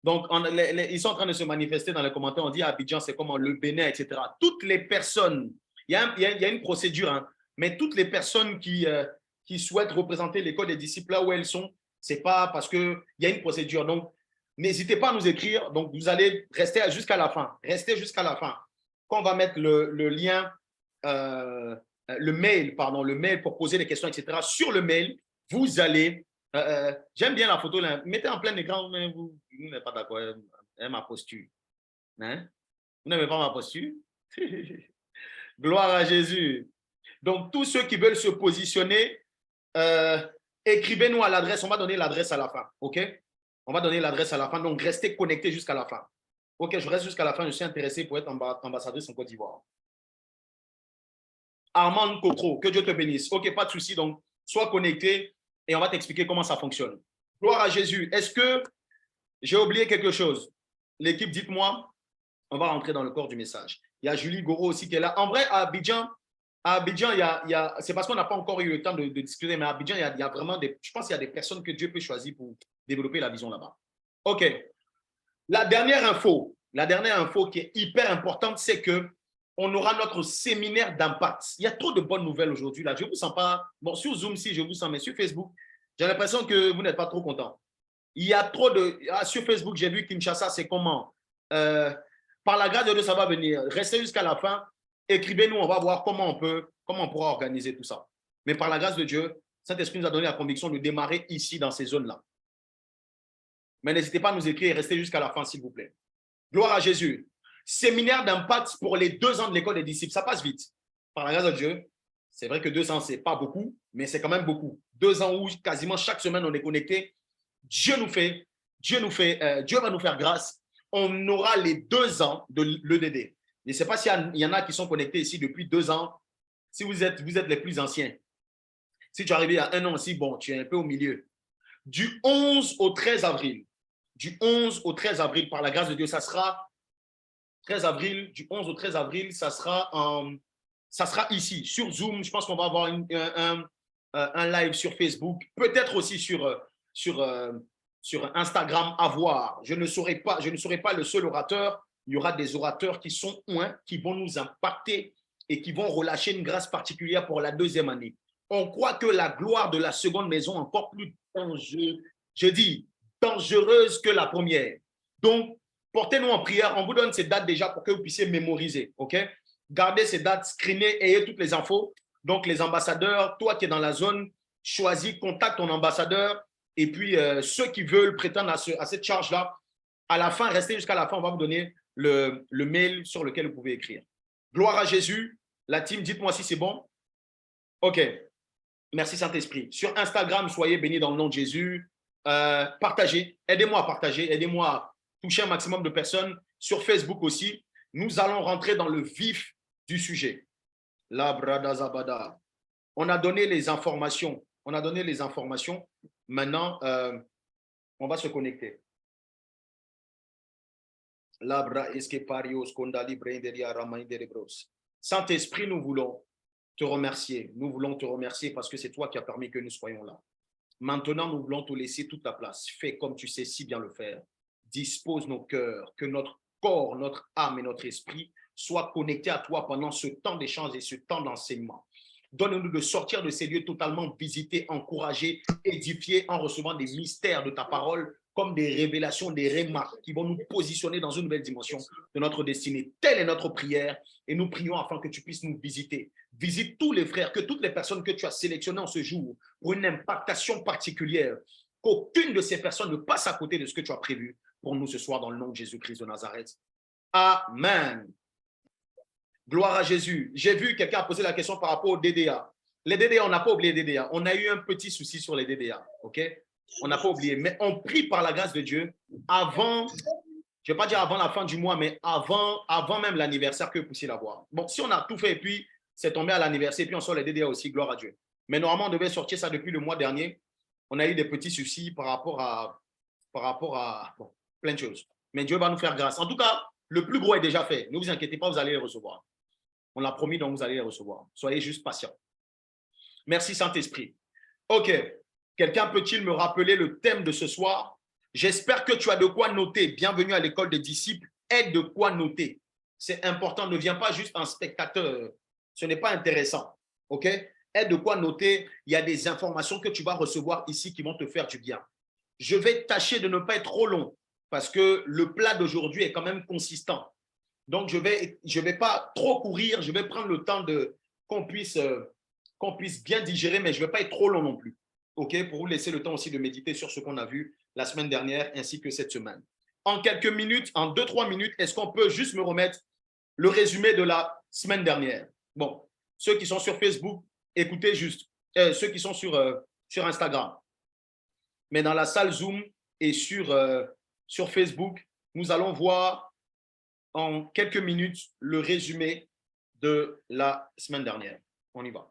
Donc, ils sont en train de se manifester dans les commentaires. On dit à Abidjan, c'est comment le Bénin, etc. Toutes les personnes, il y a une procédure, hein, mais toutes les personnes qui souhaitent représenter l'école des disciples là où elles sont, ce n'est pas parce qu'il y a une procédure. Donc, n'hésitez pas à nous écrire. Donc, vous allez rester jusqu'à la fin. Restez jusqu'à la fin. Quand on va mettre le lien, le mail pour poser des questions, etc. Sur le mail, vous allez… j'aime bien la photo, là. Mettez en plein écran, mais vous n'êtes pas d'accord avec ma posture. Hein? Vous n'aimez pas ma posture? Gloire à Jésus. Donc, tous ceux qui veulent se positionner, écrivez-nous à l'adresse. On va donner l'adresse à la fin. OK? On va donner l'adresse à la fin. Donc, restez connectés jusqu'à la fin. OK, je reste jusqu'à la fin. Je suis intéressé pour être ambassadrice en Côte d'Ivoire. Armand Cotro, que Dieu te bénisse. OK, pas de souci. Donc, sois connecté et on va t'expliquer comment ça fonctionne. Gloire à Jésus. Est-ce que j'ai oublié quelque chose? L'équipe, dites-moi. On va rentrer dans le corps du message. Il y a Julie Goro aussi qui est là. En vrai, à Abidjan, À Abidjan, c'est parce qu'on n'a pas encore eu le temps de discuter, mais à Abidjan, il y a vraiment je pense qu'il y a des personnes que Dieu peut choisir pour développer la vision là-bas. OK. La dernière info qui est hyper importante, c'est que on aura notre séminaire d'impact. Il y a trop de bonnes nouvelles aujourd'hui. Là, je ne vous sens pas. Bon, sur Zoom, si je vous sens, mais sur Facebook, j'ai l'impression que vous n'êtes pas trop content. Il y a trop de. Ah, sur Facebook, j'ai vu Kinshasa, c'est comment par la grâce de Dieu, ça va venir. Restez jusqu'à la fin. Écrivez-nous, on va voir comment on pourra organiser tout ça. Mais par la grâce de Dieu, Saint-Esprit nous a donné la conviction de démarrer ici, dans ces zones-là. Mais n'hésitez pas à nous écrire et restez jusqu'à la fin, s'il vous plaît. Gloire à Jésus. Séminaire d'impact pour les 2 ans de l'école des disciples. Ça passe vite. Par la grâce de Dieu, c'est vrai que 2 ans, ce n'est pas beaucoup, mais c'est quand même beaucoup. 2 ans où quasiment chaque semaine, on est connecté. Dieu va nous faire grâce. On aura les 2 ans de l'EDD. Je ne sais pas s'il y en a qui sont connectés ici depuis 2 ans. Si vous êtes les plus anciens. Si tu es arrivé à 1 an aussi, bon, tu es un peu au milieu. Du 11 au 13 avril, par la grâce de Dieu, ça sera 13 avril, du 11 au 13 avril, ça sera ici, sur Zoom. Je pense qu'on va avoir un live sur Facebook, peut-être aussi sur Instagram, à voir. Je ne serai pas le seul orateur. Il y aura des orateurs qui vont nous impacter et qui vont relâcher une grâce particulière pour la 2e année. On croit que la gloire de la seconde maison est encore plus dangereuse que la première. Donc, portez-nous en prière. On vous donne ces dates déjà pour que vous puissiez mémoriser. OK? Gardez ces dates, screenez, ayez toutes les infos. Donc, les ambassadeurs, toi qui es dans la zone, choisis, contacte ton ambassadeur. Et puis, ceux qui veulent prétendre à cette charge-là, à la fin, restez jusqu'à la fin, on va vous donner le mail sur lequel vous pouvez écrire. Gloire à Jésus. La team, dites-moi si c'est bon. OK. Merci Saint-Esprit. Sur Instagram, soyez bénis dans le nom de Jésus. Partagez. Aidez-moi à partager. Aidez-moi à toucher un maximum de personnes. Sur Facebook aussi. Nous allons rentrer dans le vif du sujet. La brada zabada. On a donné les informations. Maintenant, on va se connecter. Saint-Esprit, nous voulons te remercier. Nous voulons te remercier parce que c'est toi qui as permis que nous soyons là. Maintenant, nous voulons te laisser toute la place. Fais comme tu sais si bien le faire. Dispose nos cœurs, que notre corps, notre âme et notre esprit soient connectés à toi pendant ce temps d'échange et ce temps d'enseignement. Donne-nous de sortir de ces lieux totalement visités, encouragés, édifiés en recevant des mystères de ta parole comme des révélations, des remarques qui vont nous positionner dans une nouvelle dimension de notre destinée. Telle est notre prière et nous prions afin que tu puisses nous visiter. Visite tous les frères, que toutes les personnes que tu as sélectionnées en ce jour pour une impactation particulière, qu'aucune de ces personnes ne passe à côté de ce que tu as prévu pour nous ce soir dans le nom de Jésus-Christ de Nazareth. Amen. Gloire à Jésus. J'ai vu quelqu'un a posé la question par rapport au DDA. Les DDA, on n'a pas oublié les DDA. On a eu un petit souci sur les DDA. OK? On n'a pas oublié. Mais on prie par la grâce de Dieu avant, je ne vais pas dire avant la fin du mois, mais avant même l'anniversaire que vous puissiez l'avoir. Bon, si on a tout fait et puis c'est tombé à l'anniversaire et puis on sort les DDA aussi, gloire à Dieu. Mais normalement, on devait sortir ça depuis le mois dernier. On a eu des petits soucis par rapport à bon, plein de choses. Mais Dieu va nous faire grâce. En tout cas, le plus gros est déjà fait. Ne vous inquiétez pas, vous allez les recevoir. On l'a promis, donc vous allez les recevoir. Soyez juste patients. Merci Saint-Esprit. OK. Quelqu'un peut-il me rappeler le thème de ce soir? J'espère que tu as de quoi noter. Bienvenue à l'école des disciples. Aie de quoi noter. C'est important. Ne viens pas juste en spectateur. Ce n'est pas intéressant. OK? Aie de quoi noter. Il y a des informations que tu vas recevoir ici qui vont te faire du bien. Je vais tâcher de ne pas être trop long parce que le plat d'aujourd'hui est quand même consistant. Donc, je vais pas trop courir. Je vais prendre le temps qu'on puisse bien digérer, mais je ne vais pas être trop long non plus. OK? Pour vous laisser le temps aussi de méditer sur ce qu'on a vu la semaine dernière ainsi que cette semaine. En quelques minutes, en 2-3 minutes, est-ce qu'on peut juste me remettre le résumé de la semaine dernière? Bon, ceux qui sont sur Facebook, écoutez juste. Ceux qui sont sur Instagram. Mais dans la salle Zoom et sur Facebook, nous allons voir en quelques minutes le résumé de la semaine dernière. On y va.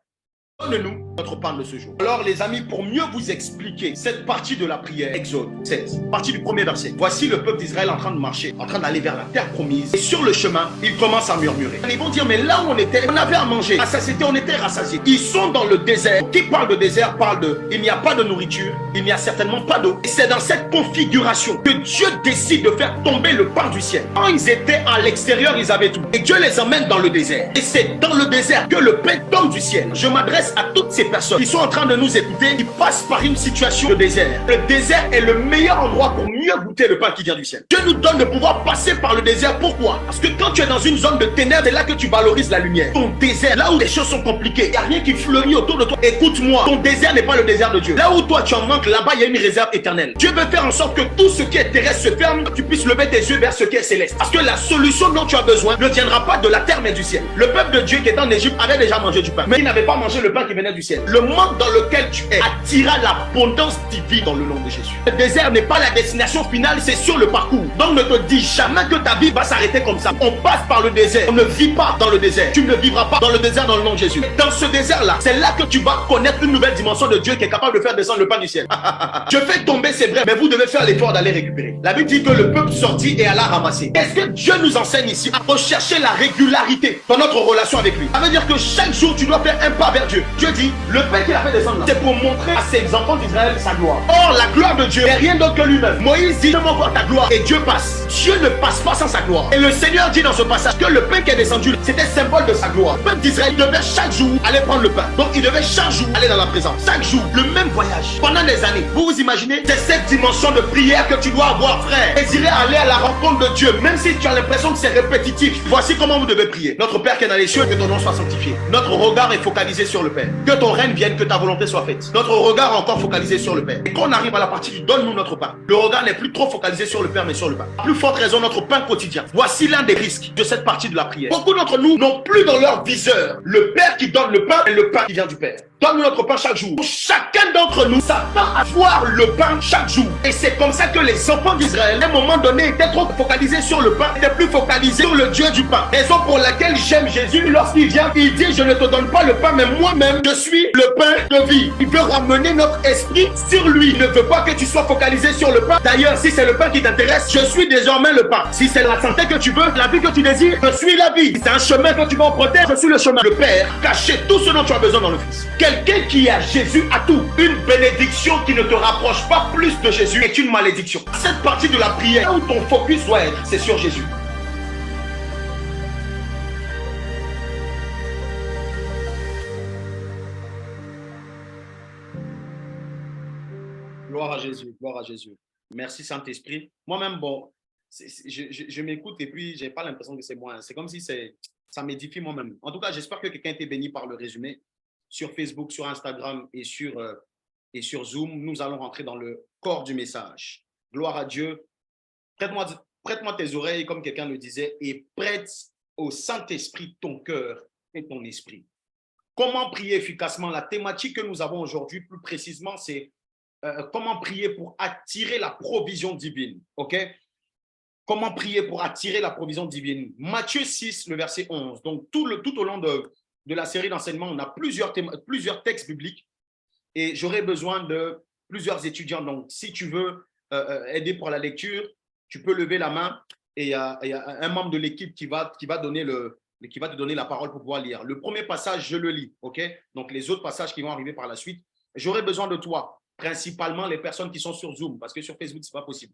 Donne-nous notre pain de ce jour. Alors les amis, pour mieux vous expliquer cette partie de la prière, Exode 16, partie du premier verset. Voici le peuple d'Israël en train de marcher, en train d'aller vers la terre promise. Et sur le chemin, ils commencent à murmurer. Ils vont dire, mais là où on était, on avait à manger. À satiété, on était rassasiés. Ils sont dans le désert. Qui parle de désert parle de, il n'y a pas de nourriture, il n'y a certainement pas d'eau. Et c'est dans cette configuration que Dieu décide de faire tomber le pain du ciel. Quand ils étaient à l'extérieur, ils avaient tout. Et Dieu les emmène dans le désert. Et c'est dans le désert que le pain tombe du ciel. Je m'adresse à toutes ces personnes qui sont en train de nous écouter, qui passent par une situation de désert. Le désert est le meilleur endroit pour mieux goûter le pain qui vient du ciel. Dieu nous donne de pouvoir passer par le désert. Pourquoi? Parce que quand tu es dans une zone de ténèbres, c'est là que tu valorises la lumière. Ton désert, là où les choses sont compliquées, il n'y a rien qui fleurit autour de toi. Écoute-moi, ton désert n'est pas le désert de Dieu. Là où toi tu en manques, là-bas il y a une réserve éternelle. Dieu veut faire en sorte que tout ce qui est terrestre se ferme, que tu puisses lever tes yeux vers ce qui est céleste. Parce que la solution dont tu as besoin ne viendra pas de la terre mais du ciel. Le peuple de Dieu qui est en Égypte avait déjà mangé du pain, mais il n'avait pas mangé le pain qui venait du ciel. Le monde dans lequel tu es attira l'abondance divine dans le nom de Jésus. Le désert n'est pas la destination finale, c'est sur le parcours. Donc ne te dis jamais que ta vie va s'arrêter comme ça. On passe par le désert, on ne vit pas dans le désert. Tu ne vivras pas dans le désert dans le nom de Jésus. Dans ce désert-là, c'est là que tu vas connaître une nouvelle dimension de Dieu qui est capable de faire descendre le pain du ciel. Je fais tomber, c'est vrai, mais vous devez faire l'effort d'aller récupérer. La Bible dit que le peuple sortit et alla ramasser. Est-ce que Dieu nous enseigne ici à rechercher la régularité dans notre relation avec lui? Ça veut dire que chaque jour, tu dois faire un pas vers Dieu. Dieu dit, le pain qu'il a fait descendre là, c'est pour montrer à ses enfants d'Israël sa gloire. Or, la gloire de Dieu n'est rien d'autre que lui-même. Moïse dit, fais-moi voir ta gloire. Et Dieu passe. Dieu ne passe pas sans sa gloire. Et le Seigneur dit dans ce passage que le pain qui est descendu, c'était symbole de sa gloire. Le peuple d'Israël devait chaque jour aller prendre le pain. Donc, il devait chaque jour aller dans la présence. Chaque jour, le même voyage. Pendant des années. Vous vous imaginez? C'est cette dimension de prière que tu dois avoir, frère. Désirer aller à la rencontre de Dieu. Même si tu as l'impression que c'est répétitif. Voici comment vous devez prier. Notre Père qui est dans les cieux, que ton nom soit sanctifié. Notre regard est focalisé sur le Père. Que ton règne vienne, que ta volonté soit faite. Notre regard est encore focalisé sur le Père. Et quand on arrive à la partie du donne-nous notre pain, le regard n'est plus trop focalisé sur le Père, mais sur le pain. À plus forte raison, notre pain quotidien. Voici l'un des risques de cette partie de la prière. Beaucoup d'entre nous n'ont plus dans leur viseur le Père qui donne le pain et le pain qui vient du Père. Donne-nous notre pain chaque jour. Chacun d'entre nous s'attend à voir le pain chaque jour. Et c'est comme ça que les enfants d'Israël, à un moment donné, étaient trop focalisés sur le pain, étaient plus focalisés sur le Dieu du pain. Raison pour laquelle j'aime Jésus. Lorsqu'il vient, il dit, je ne te donne pas le pain, mais moi-même, je suis le pain de vie. Il veut ramener notre esprit sur lui. Il ne veut pas que tu sois focalisé sur le pain. D'ailleurs, si c'est le pain qui t'intéresse, je suis désormais le pain. Si c'est la santé que tu veux, la vie que tu désires, je suis la vie. Si c'est un chemin que tu veux emprunter, je suis le chemin. Le Père cachait tout ce dont tu as besoin dans le Fils. Quelqu'un qui a Jésus a tout. Une bénédiction qui ne te rapproche pas plus de Jésus est une malédiction. Cette partie de la prière où ton focus doit être, c'est sur Jésus. Gloire à Jésus, gloire à Jésus. Merci Saint-Esprit. Moi-même, bon, je m'écoute et puis je n'ai pas l'impression que c'est moi. C'est comme si ça m'édifie moi-même. En tout cas, j'espère que quelqu'un a été béni par le résumé. Sur Facebook, sur Instagram et sur Zoom, nous allons rentrer dans le corps du message. Gloire à Dieu. Prête-moi tes oreilles, comme quelqu'un le disait, et prête au Saint-Esprit ton cœur et ton esprit. Comment prier efficacement? La thématique que nous avons aujourd'hui, plus précisément, c'est comment prier pour attirer la provision divine. OK? Comment prier pour attirer la provision divine? Matthieu 6, le verset 11. Donc, tout au long de la série d'enseignements, on a plusieurs textes bibliques et j'aurai besoin de plusieurs étudiants. Donc, si tu veux aider pour la lecture, tu peux lever la main et il y a un membre de l'équipe qui va te donner la parole pour pouvoir lire. Le premier passage, je le lis, ok? Donc, les autres passages qui vont arriver par la suite, j'aurai besoin de toi, principalement les personnes qui sont sur Zoom, parce que sur Facebook, ce n'est pas possible.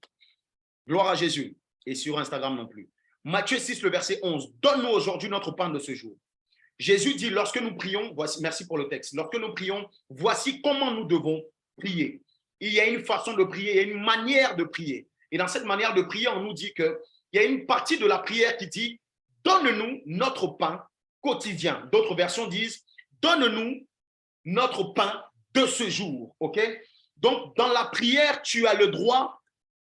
Gloire à Jésus et sur Instagram non plus. Matthieu 6, le verset 11. Donne-nous aujourd'hui notre pain de ce jour. Jésus dit, lorsque nous prions, voici, merci pour le texte, lorsque nous prions, voici comment nous devons prier. Il y a une façon de prier, il y a une manière de prier. Et dans cette manière de prier, on nous dit qu'il y a une partie de la prière qui dit, donne-nous notre pain quotidien. D'autres versions disent, donne-nous notre pain de ce jour. Ok? Donc, dans la prière, tu as le droit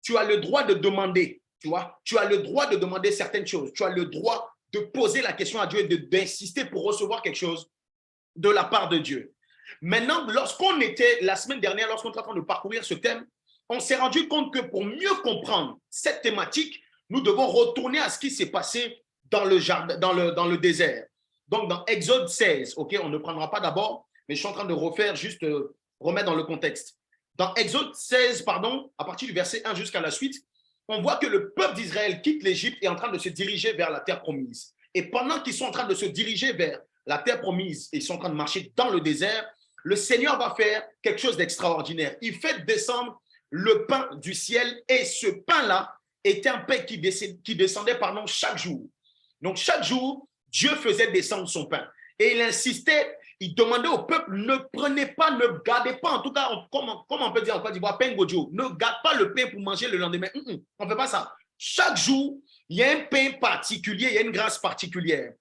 de demander, tu vois, tu as le droit de demander certaines choses, tu as le droit de poser la question à Dieu et d'insister pour recevoir quelque chose de la part de Dieu. Maintenant, lorsqu'on était, la semaine dernière, lorsqu'on était en train de parcourir ce thème, on s'est rendu compte que pour mieux comprendre cette thématique, nous devons retourner à ce qui s'est passé dans le jardin, dans le désert. Donc, dans Exode 16, ok, on ne prendra pas d'abord, mais je suis en train de refaire, juste remettre dans le contexte. Dans Exode 16, pardon, à partir du verset 1 jusqu'à la suite, on voit que le peuple d'Israël quitte l'Égypte et est en train de se diriger vers la terre promise. Et pendant qu'ils sont en train de se diriger vers la terre promise et ils sont en train de marcher dans le désert, le Seigneur va faire quelque chose d'extraordinaire. Il fait descendre le pain du ciel et ce pain-là était un pain qui descendait pardon, chaque jour. Donc chaque jour, Dieu faisait descendre son pain. Et il insistait, il demandait au peuple, ne prenez pas, ne gardez pas, en tout cas, comme on peut dire en Côte d'Ivoire, pain gojo, ne garde pas le pain pour manger le lendemain. On ne fait pas ça. Chaque jour, il y a un pain particulier, il y a une grâce particulière.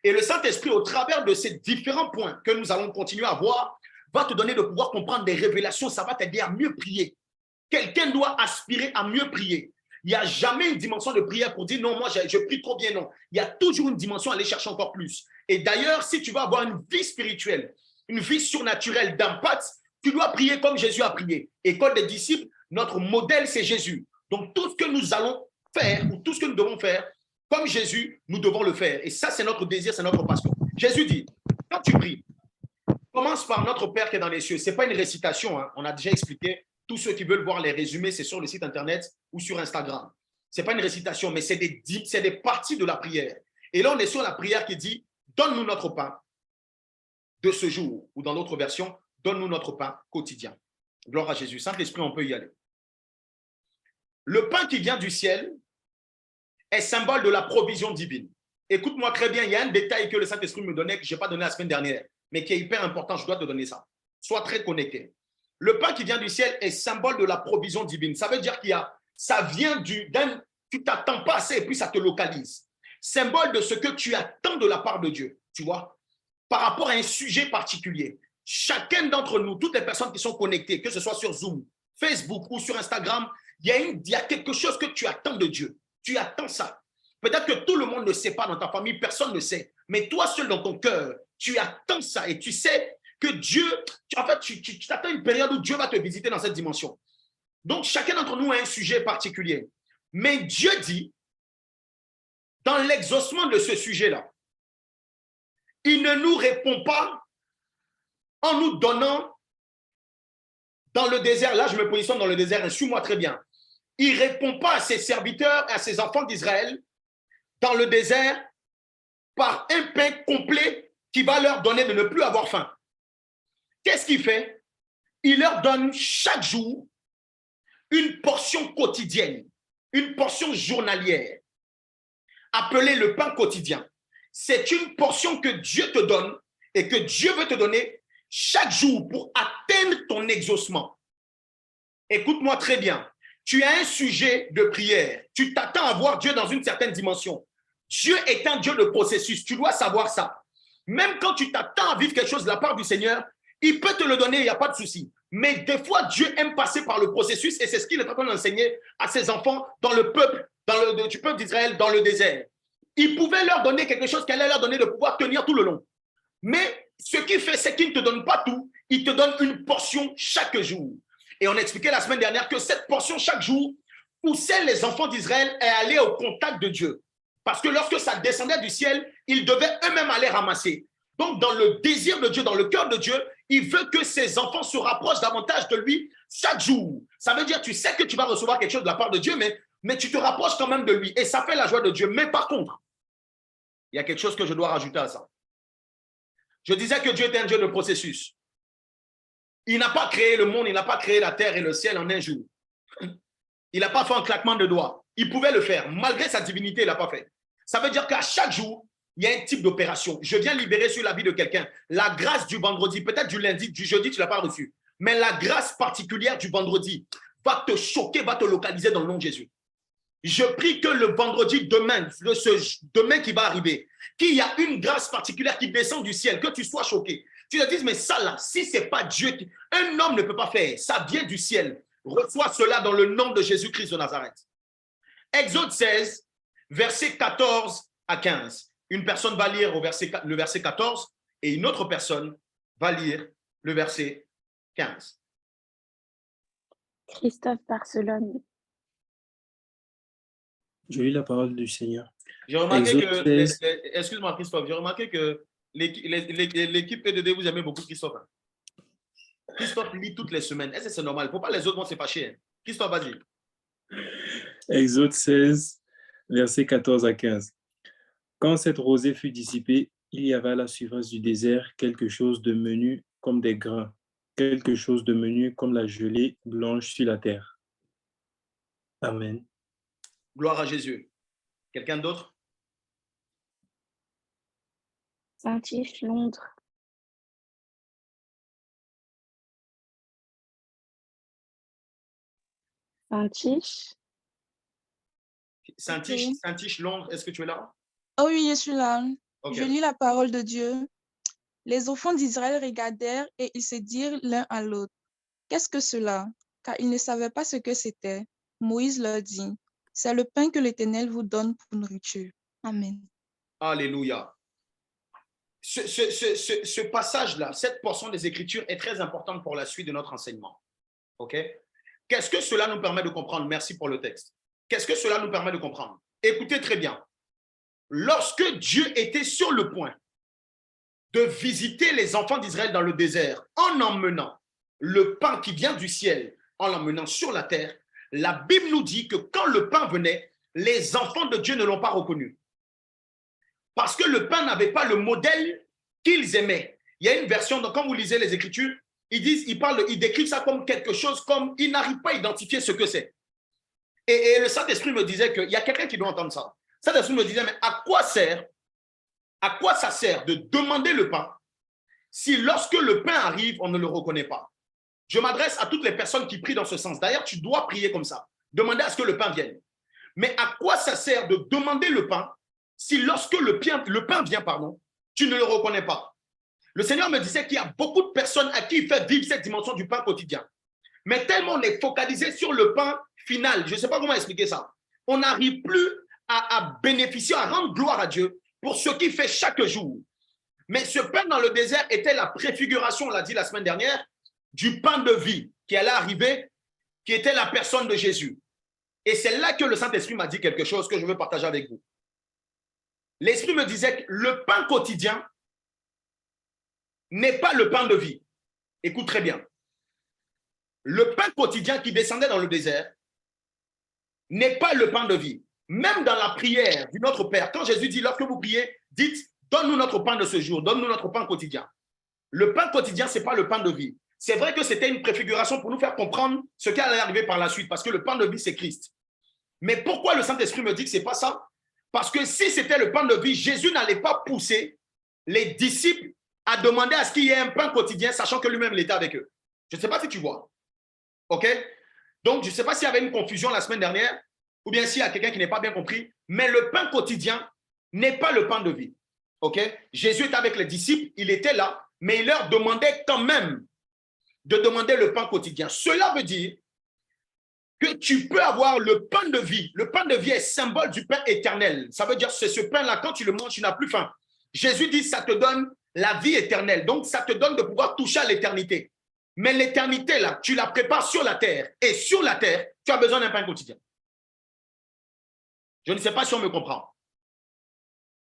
Et le Saint-Esprit, au travers de ces différents points que nous allons continuer à voir, va te donner de pouvoir comprendre des révélations, ça va t'aider à mieux prier. Quelqu'un doit aspirer à mieux prier. Il n'y a jamais une dimension de prière pour dire non, moi je prie trop bien, non. Il y a toujours une dimension à aller chercher encore plus. Et d'ailleurs, si tu veux avoir une vie spirituelle, une vie surnaturelle d'impact, tu dois prier comme Jésus a prié. École des disciples, notre modèle, c'est Jésus. Donc, tout ce que nous allons faire, ou tout ce que nous devons faire, comme Jésus, nous devons le faire. Et ça, c'est notre désir, c'est notre passion. Jésus dit, quand tu pries, commence par notre Père qui est dans les cieux. Ce n'est pas une récitation, hein. On a déjà expliqué. Tous ceux qui veulent voir les résumés, c'est sur le site internet ou sur Instagram. Ce n'est pas une récitation, mais c'est des parties de la prière. Et là, on est sur la prière qui dit, donne-nous notre pain de ce jour, ou dans l'autre version, donne-nous notre pain quotidien. Gloire à Jésus. Saint-Esprit, on peut y aller. Le pain qui vient du ciel est symbole de la provision divine. Écoute-moi très bien, il y a un détail que le Saint-Esprit me donnait, que je n'ai pas donné la semaine dernière, mais qui est hyper important, je dois te donner ça. Sois très connecté. Le pain qui vient du ciel est symbole de la provision divine. Ça veut dire ça vient tu ne t'attends pas assez et puis ça te localise. Symbole de ce que tu attends de la part de Dieu, tu vois, par rapport à un sujet particulier. Chacun d'entre nous, toutes les personnes qui sont connectées, que ce soit sur Zoom, Facebook ou sur Instagram, il y a quelque chose que tu attends de Dieu. Tu attends ça. Peut-être que tout le monde ne sait pas dans ta famille, personne ne sait. Mais toi seul dans ton cœur, tu attends ça et tu sais que Dieu, en fait, tu t'attends une période où Dieu va te visiter dans cette dimension. Donc, chacun d'entre nous a un sujet particulier. Mais Dieu dit, dans l'exaucement de ce sujet-là, il ne nous répond pas en nous donnant dans le désert. Là, je me positionne dans le désert, suis-moi très bien. Il ne répond pas à ses serviteurs, à ses enfants d'Israël, dans le désert, par un pain complet qui va leur donner de ne plus avoir faim. Qu'est-ce qu'il fait? Il leur donne chaque jour une portion quotidienne, une portion journalière, appelée le pain quotidien. C'est une portion que Dieu te donne et que Dieu veut te donner chaque jour pour atteindre ton exaucement. Écoute-moi très bien. Tu as un sujet de prière. Tu t'attends à voir Dieu dans une certaine dimension. Dieu est un Dieu de processus. Tu dois savoir ça. Même quand tu t'attends à vivre quelque chose de la part du Seigneur, il peut te le donner, il n'y a pas de souci. Mais des fois, Dieu aime passer par le processus et c'est ce qu'il est en train d'enseigner à ses enfants dans le peuple, du peuple d'Israël dans le désert. Il pouvait leur donner quelque chose qu'elle allait leur donner de pouvoir tenir tout le long. Mais ce qu'il fait, c'est qu'il ne te donne pas tout, il te donne une portion chaque jour. Et on a expliqué la semaine dernière que cette portion chaque jour poussait les enfants d'Israël à aller au contact de Dieu. Parce que lorsque ça descendait du ciel, ils devaient eux-mêmes aller ramasser. Donc, dans le désir de Dieu, dans le cœur de Dieu, il veut que ses enfants se rapprochent davantage de lui chaque jour. Ça veut dire, tu sais que tu vas recevoir quelque chose de la part de Dieu, mais tu te rapproches quand même de lui. Et ça fait la joie de Dieu. Mais par contre, il y a quelque chose que je dois rajouter à ça. Je disais que Dieu était un Dieu de processus. Il n'a pas créé le monde, il n'a pas créé la terre et le ciel en un jour. Il n'a pas fait un claquement de doigts. Il pouvait le faire. Malgré sa divinité, il n'a pas fait. Ça veut dire qu'à chaque jour, il y a un type d'opération. Je viens libérer sur la vie de quelqu'un. La grâce du vendredi, peut-être du lundi, du jeudi, tu ne l'as pas reçue. Mais la grâce particulière du vendredi va te choquer, va te localiser dans le nom de Jésus. Je prie que le vendredi, demain qui va arriver, qu'il y a une grâce particulière qui descend du ciel, que tu sois choqué. Tu te dises, mais ça là, si ce n'est pas Dieu, un homme ne peut pas faire, ça vient du ciel. Reçois cela dans le nom de Jésus-Christ de Nazareth. Exode 16, versets 14 à 15. Une personne va lire le verset 14 et une autre personne va lire le verset 15. Christophe Barcelone. J'ai eu la parole du Seigneur. J'ai remarqué Exode 16. excuse-moi Christophe, j'ai remarqué que l'équipe PDD, vous aimez beaucoup Christophe. Hein? Christophe lit toutes les semaines. Est-ce que c'est normal? Pourquoi les autres vont se fâcher? Hein? Christophe, vas-y. Exode 16, versets 14 à 15. Quand cette rosée fut dissipée, il y avait à la surface du désert quelque chose de menu comme des grains, quelque chose de menu comme la gelée blanche sur la terre. Amen. Gloire à Jésus. Quelqu'un d'autre? Saint-Tiche, Londres. Saint-Tiche. Saint-Tiche, Londres, est-ce que tu es là? Oh oui, je suis là. Okay. Je lis la parole de Dieu. Les enfants d'Israël regardèrent et ils se dirent l'un à l'autre, « Qu'est-ce que cela ?» Car ils ne savaient pas ce que c'était. Moïse leur dit, « C'est le pain que l'Éternel vous donne pour nourriture. » Amen. Alléluia. Ce passage-là, cette portion des Écritures est très importante pour la suite de notre enseignement. OK? Qu'est-ce que cela nous permet de comprendre? Merci pour le texte. Qu'est-ce que cela nous permet de comprendre? Écoutez très bien. Lorsque Dieu était sur le point de visiter les enfants d'Israël dans le désert en emmenant le pain qui vient du ciel, en l'emmenant sur la terre, la Bible nous dit que quand le pain venait, les enfants de Dieu ne l'ont pas reconnu. Parce que le pain n'avait pas le modèle qu'ils aimaient. Il y a une version, donc quand vous lisez les Écritures, ils décrivent ça comme quelque chose, comme ils n'arrivent pas à identifier ce que c'est. Et le Saint-Esprit me disait qu'il y a quelqu'un qui doit entendre ça. Le Saint-Esprit me disait, mais à quoi ça sert de demander le pain si lorsque le pain arrive, on ne le reconnaît pas? Je m'adresse à toutes les personnes qui prient dans ce sens. D'ailleurs, tu dois prier comme ça. Demander à ce que le pain vienne. Mais à quoi ça sert de demander le pain si lorsque le pain vient, tu ne le reconnais pas? Le Seigneur me disait qu'il y a beaucoup de personnes à qui il fait vivre cette dimension du pain quotidien. Mais tellement on est focalisé sur le pain final, je ne sais pas comment expliquer ça. On n'arrive plus à bénéficier, à rendre gloire à Dieu pour ce qu'il fait chaque jour. Mais ce pain dans le désert était la préfiguration, on l'a dit la semaine dernière, du pain de vie qui allait arriver, qui était la personne de Jésus. Et c'est là que le Saint-Esprit m'a dit quelque chose que je veux partager avec vous. L'Esprit me disait que le pain quotidien n'est pas le pain de vie. Écoute très bien. Le pain quotidien qui descendait dans le désert n'est pas le pain de vie. Même dans la prière du Notre Père, quand Jésus dit, lorsque vous priez, dites, donne-nous notre pain de ce jour, donne-nous notre pain quotidien. Le pain quotidien, ce n'est pas le pain de vie. C'est vrai que c'était une préfiguration pour nous faire comprendre ce qui allait arriver par la suite, parce que le pain de vie, c'est Christ. Mais pourquoi le Saint-Esprit me dit que ce n'est pas ça? Parce que si c'était le pain de vie, Jésus n'allait pas pousser les disciples à demander à ce qu'il y ait un pain quotidien, sachant que lui-même, il était avec eux. Je ne sais pas si tu vois. OK? Donc, je ne sais pas s'il y avait une confusion la semaine dernière, ou bien s'il y a quelqu'un qui n'est pas bien compris, mais le pain quotidien n'est pas le pain de vie. OK? Jésus était avec les disciples, il était là, mais il leur demandait quand même de demander le pain quotidien. Cela veut dire que tu peux avoir le pain de vie. Le pain de vie est symbole du pain éternel. Ça veut dire c'est ce pain-là, quand tu le manges, tu n'as plus faim. Jésus dit, ça te donne la vie éternelle. Donc, ça te donne de pouvoir toucher à l'éternité. Mais l'éternité, là, tu la prépares sur la terre. Et sur la terre, tu as besoin d'un pain quotidien. Je ne sais pas si on me comprend.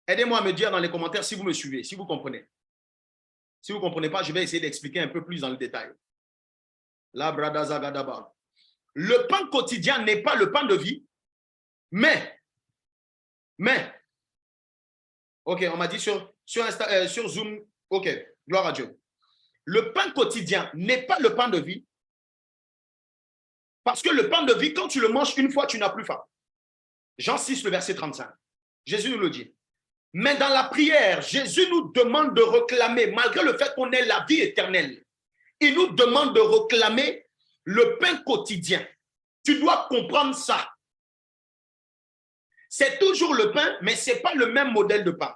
Aidez-moi à me dire dans les commentaires si vous me suivez, si vous comprenez. Si vous ne comprenez pas, je vais essayer d'expliquer un peu plus dans le détail. La brada zagadaba. Le pain quotidien n'est pas le pain de vie, mais, ok, on m'a dit sur Zoom, ok, gloire à Dieu. Le pain quotidien n'est pas le pain de vie, parce que le pain de vie, quand tu le manges une fois, tu n'as plus faim. Jean 6, le verset 35. Jésus nous le dit. Mais dans la prière, Jésus nous demande de réclamer, malgré le fait qu'on ait la vie éternelle, il nous demande de réclamer le pain quotidien. Tu dois comprendre ça. C'est toujours le pain, mais ce n'est pas le même modèle de pain.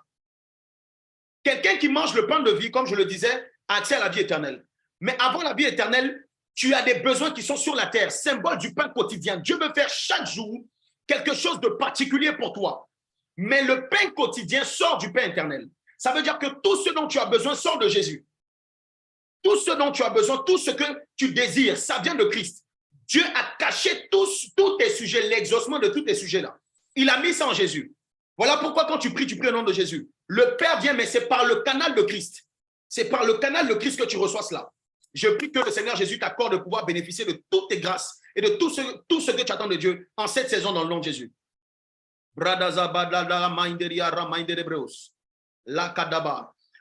Quelqu'un qui mange le pain de vie, comme je le disais, a accès à la vie éternelle. Mais avant la vie éternelle, tu as des besoins qui sont sur la terre, symbole du pain quotidien. Dieu veut faire chaque jour quelque chose de particulier pour toi. Mais le pain quotidien sort du pain éternel. Ça veut dire que tout ce dont tu as besoin sort de Jésus. Tout ce dont tu as besoin, tout ce que tu désires, ça vient de Christ. Dieu a caché tous tes sujets, l'exaucement de tous tes sujets-là. Il a mis ça en Jésus. Voilà pourquoi quand tu pries au nom de Jésus. Le Père vient, mais c'est par le canal de Christ. C'est par le canal de Christ que tu reçois cela. Je prie que le Seigneur Jésus t'accorde de pouvoir bénéficier de toutes tes grâces et de tout ce que tu attends de Dieu en cette saison dans le nom de Jésus.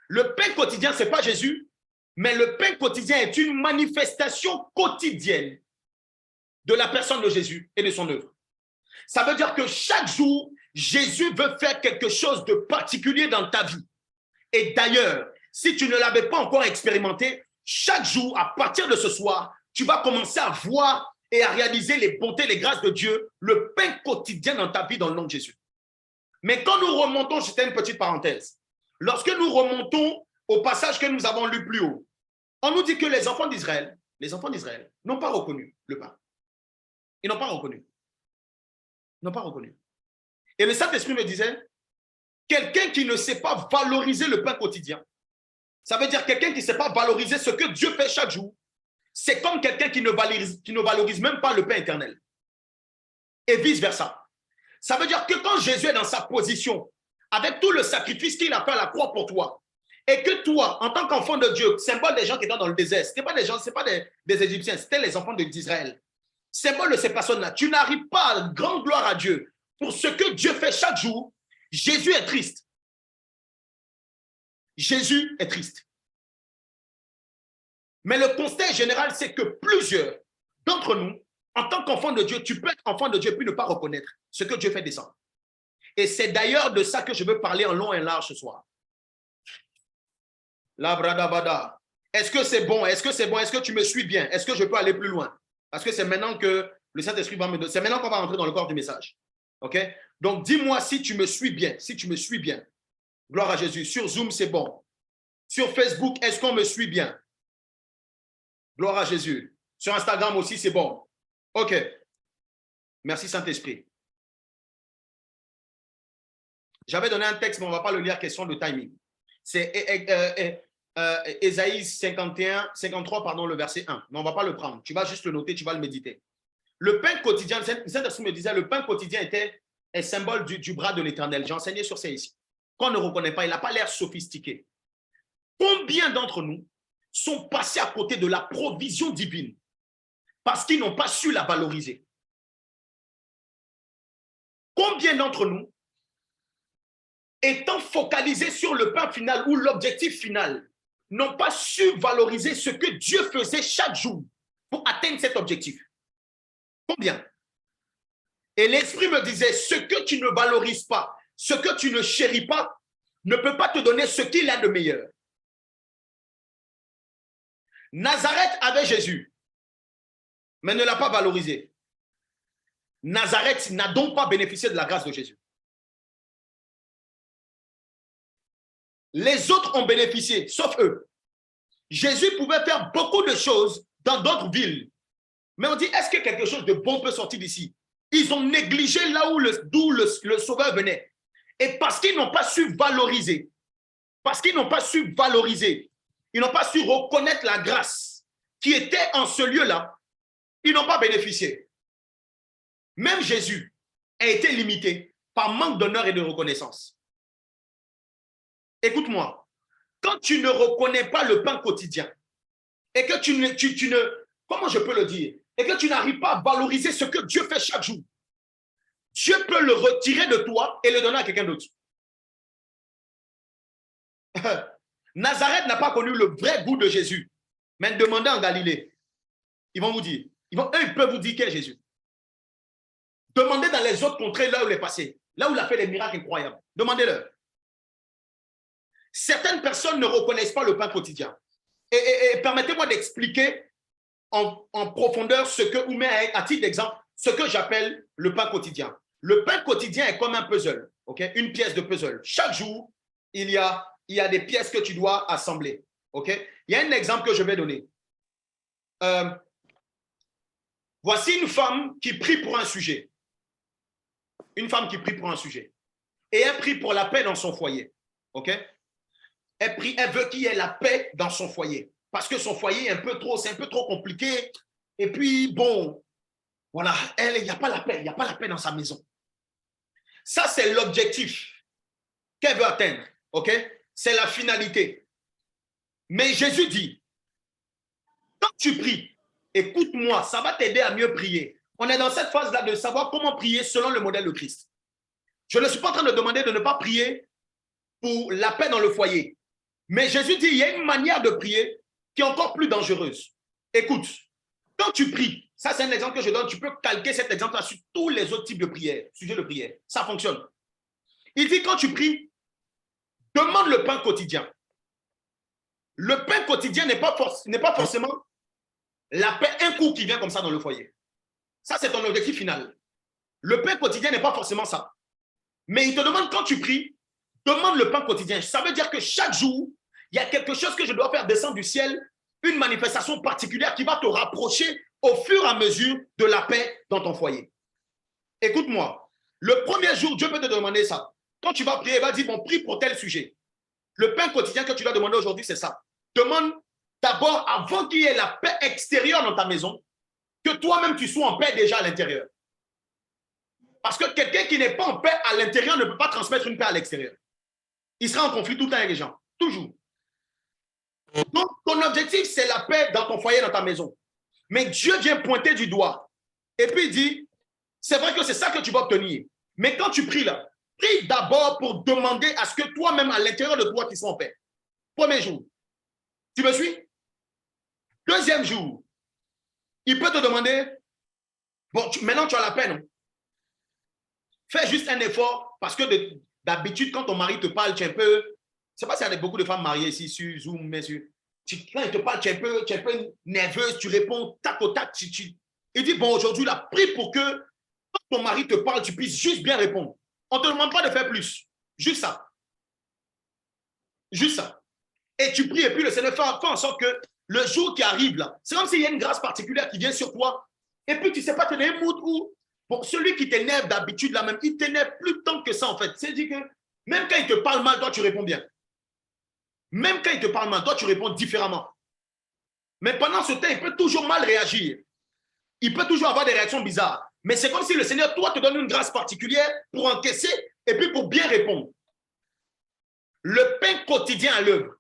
Le pain quotidien, ce n'est pas Jésus, mais le pain quotidien est une manifestation quotidienne de la personne de Jésus et de son œuvre. Ça veut dire que chaque jour, Jésus veut faire quelque chose de particulier dans ta vie. Et d'ailleurs, si tu ne l'avais pas encore expérimenté, chaque jour, à partir de ce soir, tu vas commencer à voir et à réaliser les bontés, les grâces de Dieu, le pain quotidien dans ta vie dans le nom de Jésus. Mais quand nous remontons, c'était une petite parenthèse, lorsque nous remontons au passage que nous avons lu plus haut, on nous dit que les enfants d'Israël n'ont pas reconnu le pain. Ils n'ont pas reconnu. Ils n'ont pas reconnu. Et le Saint-Esprit me disait, quelqu'un qui ne sait pas valoriser le pain quotidien, ça veut dire quelqu'un qui ne sait pas valoriser ce que Dieu fait chaque jour, c'est comme quelqu'un qui ne valorise même pas le pain éternel. Et vice-versa. Ça veut dire que quand Jésus est dans sa position, avec tout le sacrifice qu'il a fait à la croix pour toi, et que toi, en tant qu'enfant de Dieu, symbole des gens qui étaient dans le désert, ce n'était pas des gens, ce n'est pas des Égyptiens, c'était les enfants d'Israël. Symbole de ces personnes-là, tu n'arrives pas à grande gloire à Dieu pour ce que Dieu fait chaque jour. Jésus est triste. Jésus est triste. Mais le constat général, c'est que plusieurs d'entre nous, en tant qu'enfant de Dieu, tu peux être enfant de Dieu puis ne pas reconnaître ce que Dieu fait descendre. Et c'est d'ailleurs de ça que je veux parler en long et en large ce soir. La bradavada. Est-ce que c'est bon? Est-ce que c'est bon? Est-ce que tu me suis bien? Est-ce que je peux aller plus loin? Parce que c'est maintenant que le Saint-Esprit va me donner. C'est maintenant qu'on va rentrer dans le corps du message. OK? Donc, dis-moi si tu me suis bien. Si tu me suis bien. Gloire à Jésus. Sur Zoom, c'est bon. Sur Facebook, est-ce qu'on me suit bien? Gloire à Jésus. Sur Instagram aussi, c'est bon. OK. Merci Saint-Esprit. J'avais donné un texte, mais on ne va pas le lire, question de timing. C'est Ésaïe 53, pardon, le verset 1. Mais on ne va pas le prendre. Tu vas juste le noter, tu vas le méditer. Le pain quotidien, Saint-Esprit me disait, le pain quotidien est symbole du bras de l'Éternel. J'ai enseigné sur ça ici. Qu'on ne reconnaît pas, il n'a pas l'air sophistiqué. Combien d'entre nous sont passés à côté de la provision divine parce qu'ils n'ont pas su la valoriser? Combien d'entre nous, étant focalisés sur le pain final ou l'objectif final, n'ont pas su valoriser ce que Dieu faisait chaque jour pour atteindre cet objectif? Combien? Et l'Esprit me disait, ce que tu ne valorises pas, ce que tu ne chéris pas, ne peut pas te donner ce qu'il a de meilleur. Nazareth avait Jésus, mais ne l'a pas valorisé. Nazareth n'a donc pas bénéficié de la grâce de Jésus. Les autres ont bénéficié, sauf eux. Jésus pouvait faire beaucoup de choses dans d'autres villes. Mais on dit, est-ce que quelque chose de bon peut sortir d'ici? Ils ont négligé là d'où le Sauveur venait. Et parce qu'ils n'ont pas su valoriser, ils n'ont pas su reconnaître la grâce qui était en ce lieu-là, ils n'ont pas bénéficié. Même Jésus a été limité par manque d'honneur et de reconnaissance. Écoute-moi, quand tu ne reconnais pas le pain quotidien et que tu ne, comment je peux le dire, et que tu n'arrives pas à valoriser ce que Dieu fait chaque jour, Dieu peut le retirer de toi et le donner à quelqu'un d'autre. Nazareth n'a pas connu le vrai goût de Jésus. Mais demandez en Galilée. Ils vont vous dire. Eux, ils peuvent vous dire qui est Jésus. Demandez dans les autres contrées là où il est passé. Là où il a fait des miracles incroyables. Demandez-leur. Certaines personnes ne reconnaissent pas le pain quotidien. Et permettez-moi d'expliquer en profondeur ce que, ou même à titre d'exemple, ce que j'appelle le pain quotidien. Le pain quotidien est comme un puzzle, okay? Une pièce de puzzle. Chaque jour, il y a des pièces que tu dois assembler. Okay? Il y a un exemple que je vais donner. Voici une femme qui prie pour un sujet. Une femme qui prie pour un sujet. Et elle prie pour la paix dans son foyer. Okay? Elle prie, elle veut qu'il y ait la paix dans son foyer. Parce que son foyer c'est un peu trop compliqué. Et puis, bon, voilà, il n'y a pas la paix. Il n'y a pas la paix dans sa maison. Ça, c'est l'objectif qu'elle veut atteindre. Okay? C'est la finalité. Mais Jésus dit, Quand tu pries, écoute-moi, ça va t'aider à mieux prier. On est dans cette phase-là de savoir comment prier selon le modèle de Christ. Je ne suis pas en train de demander de ne pas prier pour la paix dans le foyer. Mais Jésus dit, il y a une manière de prier qui est encore plus dangereuse. Écoute, quand tu pries, ça c'est un exemple que je donne, tu peux calquer cet exemple-là sur tous les autres types de prières, sujets de prière. Ça fonctionne. Il dit, quand tu pries, demande le pain quotidien. Le pain quotidien n'est pas forcément la paix, un coup qui vient comme ça dans le foyer. Ça, c'est ton objectif final. Le pain quotidien n'est pas forcément ça. Mais il te demande, quand tu pries, demande le pain quotidien. Ça veut dire que chaque jour, il y a quelque chose que je dois faire descendre du ciel, une manifestation particulière qui va te rapprocher au fur et à mesure de la paix dans ton foyer. Écoute-moi, le premier jour, Dieu peut te demander ça. Quand tu vas prier, il va dire, bon, prie pour tel sujet. Le pain quotidien que tu dois demander aujourd'hui, c'est ça. Demande d'abord, avant qu'il y ait la paix extérieure dans ta maison, que toi-même tu sois en paix déjà à l'intérieur. Parce que quelqu'un qui n'est pas en paix à l'intérieur ne peut pas transmettre une paix à l'extérieur. Il sera en conflit tout le temps avec les gens, toujours. Donc, ton objectif, c'est la paix dans ton foyer, dans ta maison. Mais Dieu vient pointer du doigt. Et puis il dit, c'est vrai que c'est ça que tu vas obtenir. Mais quand tu pries là, prie d'abord pour demander à ce que toi-même, à l'intérieur de toi, tu sois en paix. Premier jour. Tu me suis? Deuxième jour, il peut te demander, bon, maintenant tu as la peine. Fais juste un effort parce que d'habitude, quand ton mari te parle, tu es un peu, je ne sais pas s'il y a beaucoup de femmes mariées ici sur Zoom, mais quand il te parle, tu es un peu nerveuse, tu réponds tac au tac. Il dit, bon, aujourd'hui, là, prie pour que quand ton mari te parle, tu puisses juste bien répondre. On ne te demande pas de faire plus. Juste ça. Juste ça. Et tu pries, et puis le Seigneur fait en sorte que le jour qui arrive là, c'est comme s'il y a une grâce particulière qui vient sur toi, et puis tu ne sais pas, tu es dans un mood où, bon, celui qui t'énerve d'habitude là même, il t'énerve plus tant que ça en fait. C'est-à-dire que même quand il te parle mal, toi tu réponds bien. Même quand il te parle mal, toi tu réponds différemment. Mais pendant ce temps, il peut toujours mal réagir. Il peut toujours avoir des réactions bizarres. Mais c'est comme si le Seigneur, toi, te donne une grâce particulière pour encaisser et puis pour bien répondre. Le pain quotidien à l'œuvre.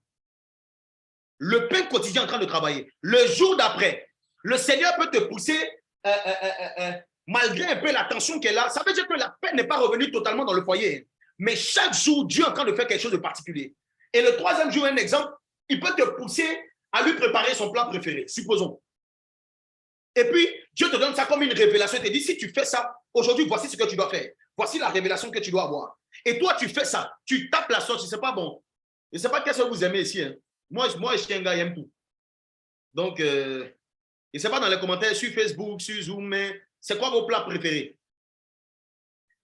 Le pain quotidien en train de travailler. Le jour d'après, le Seigneur peut te pousser, malgré un peu la tension qu'elle a. Ça veut dire que la paix n'est pas revenue totalement dans le foyer. Mais chaque jour, Dieu est en train de faire quelque chose de particulier. Et le troisième jour, un exemple, il peut te pousser à lui préparer son plat préféré, supposons. Et puis, Dieu te donne ça comme une révélation. Il te dit, si tu fais ça, aujourd'hui, voici ce que tu dois faire. Voici la révélation que tu dois avoir. Et toi, tu fais ça. Tu tapes la sauce. Ce n'est pas bon. Je ne sais pas qu'est-ce que vous aimez ici. Hein. Moi, je suis un gars, j'aime tout. Donc, je ne sais pas dans les commentaires, sur Facebook, sur Zoom, mais c'est quoi vos plats préférés?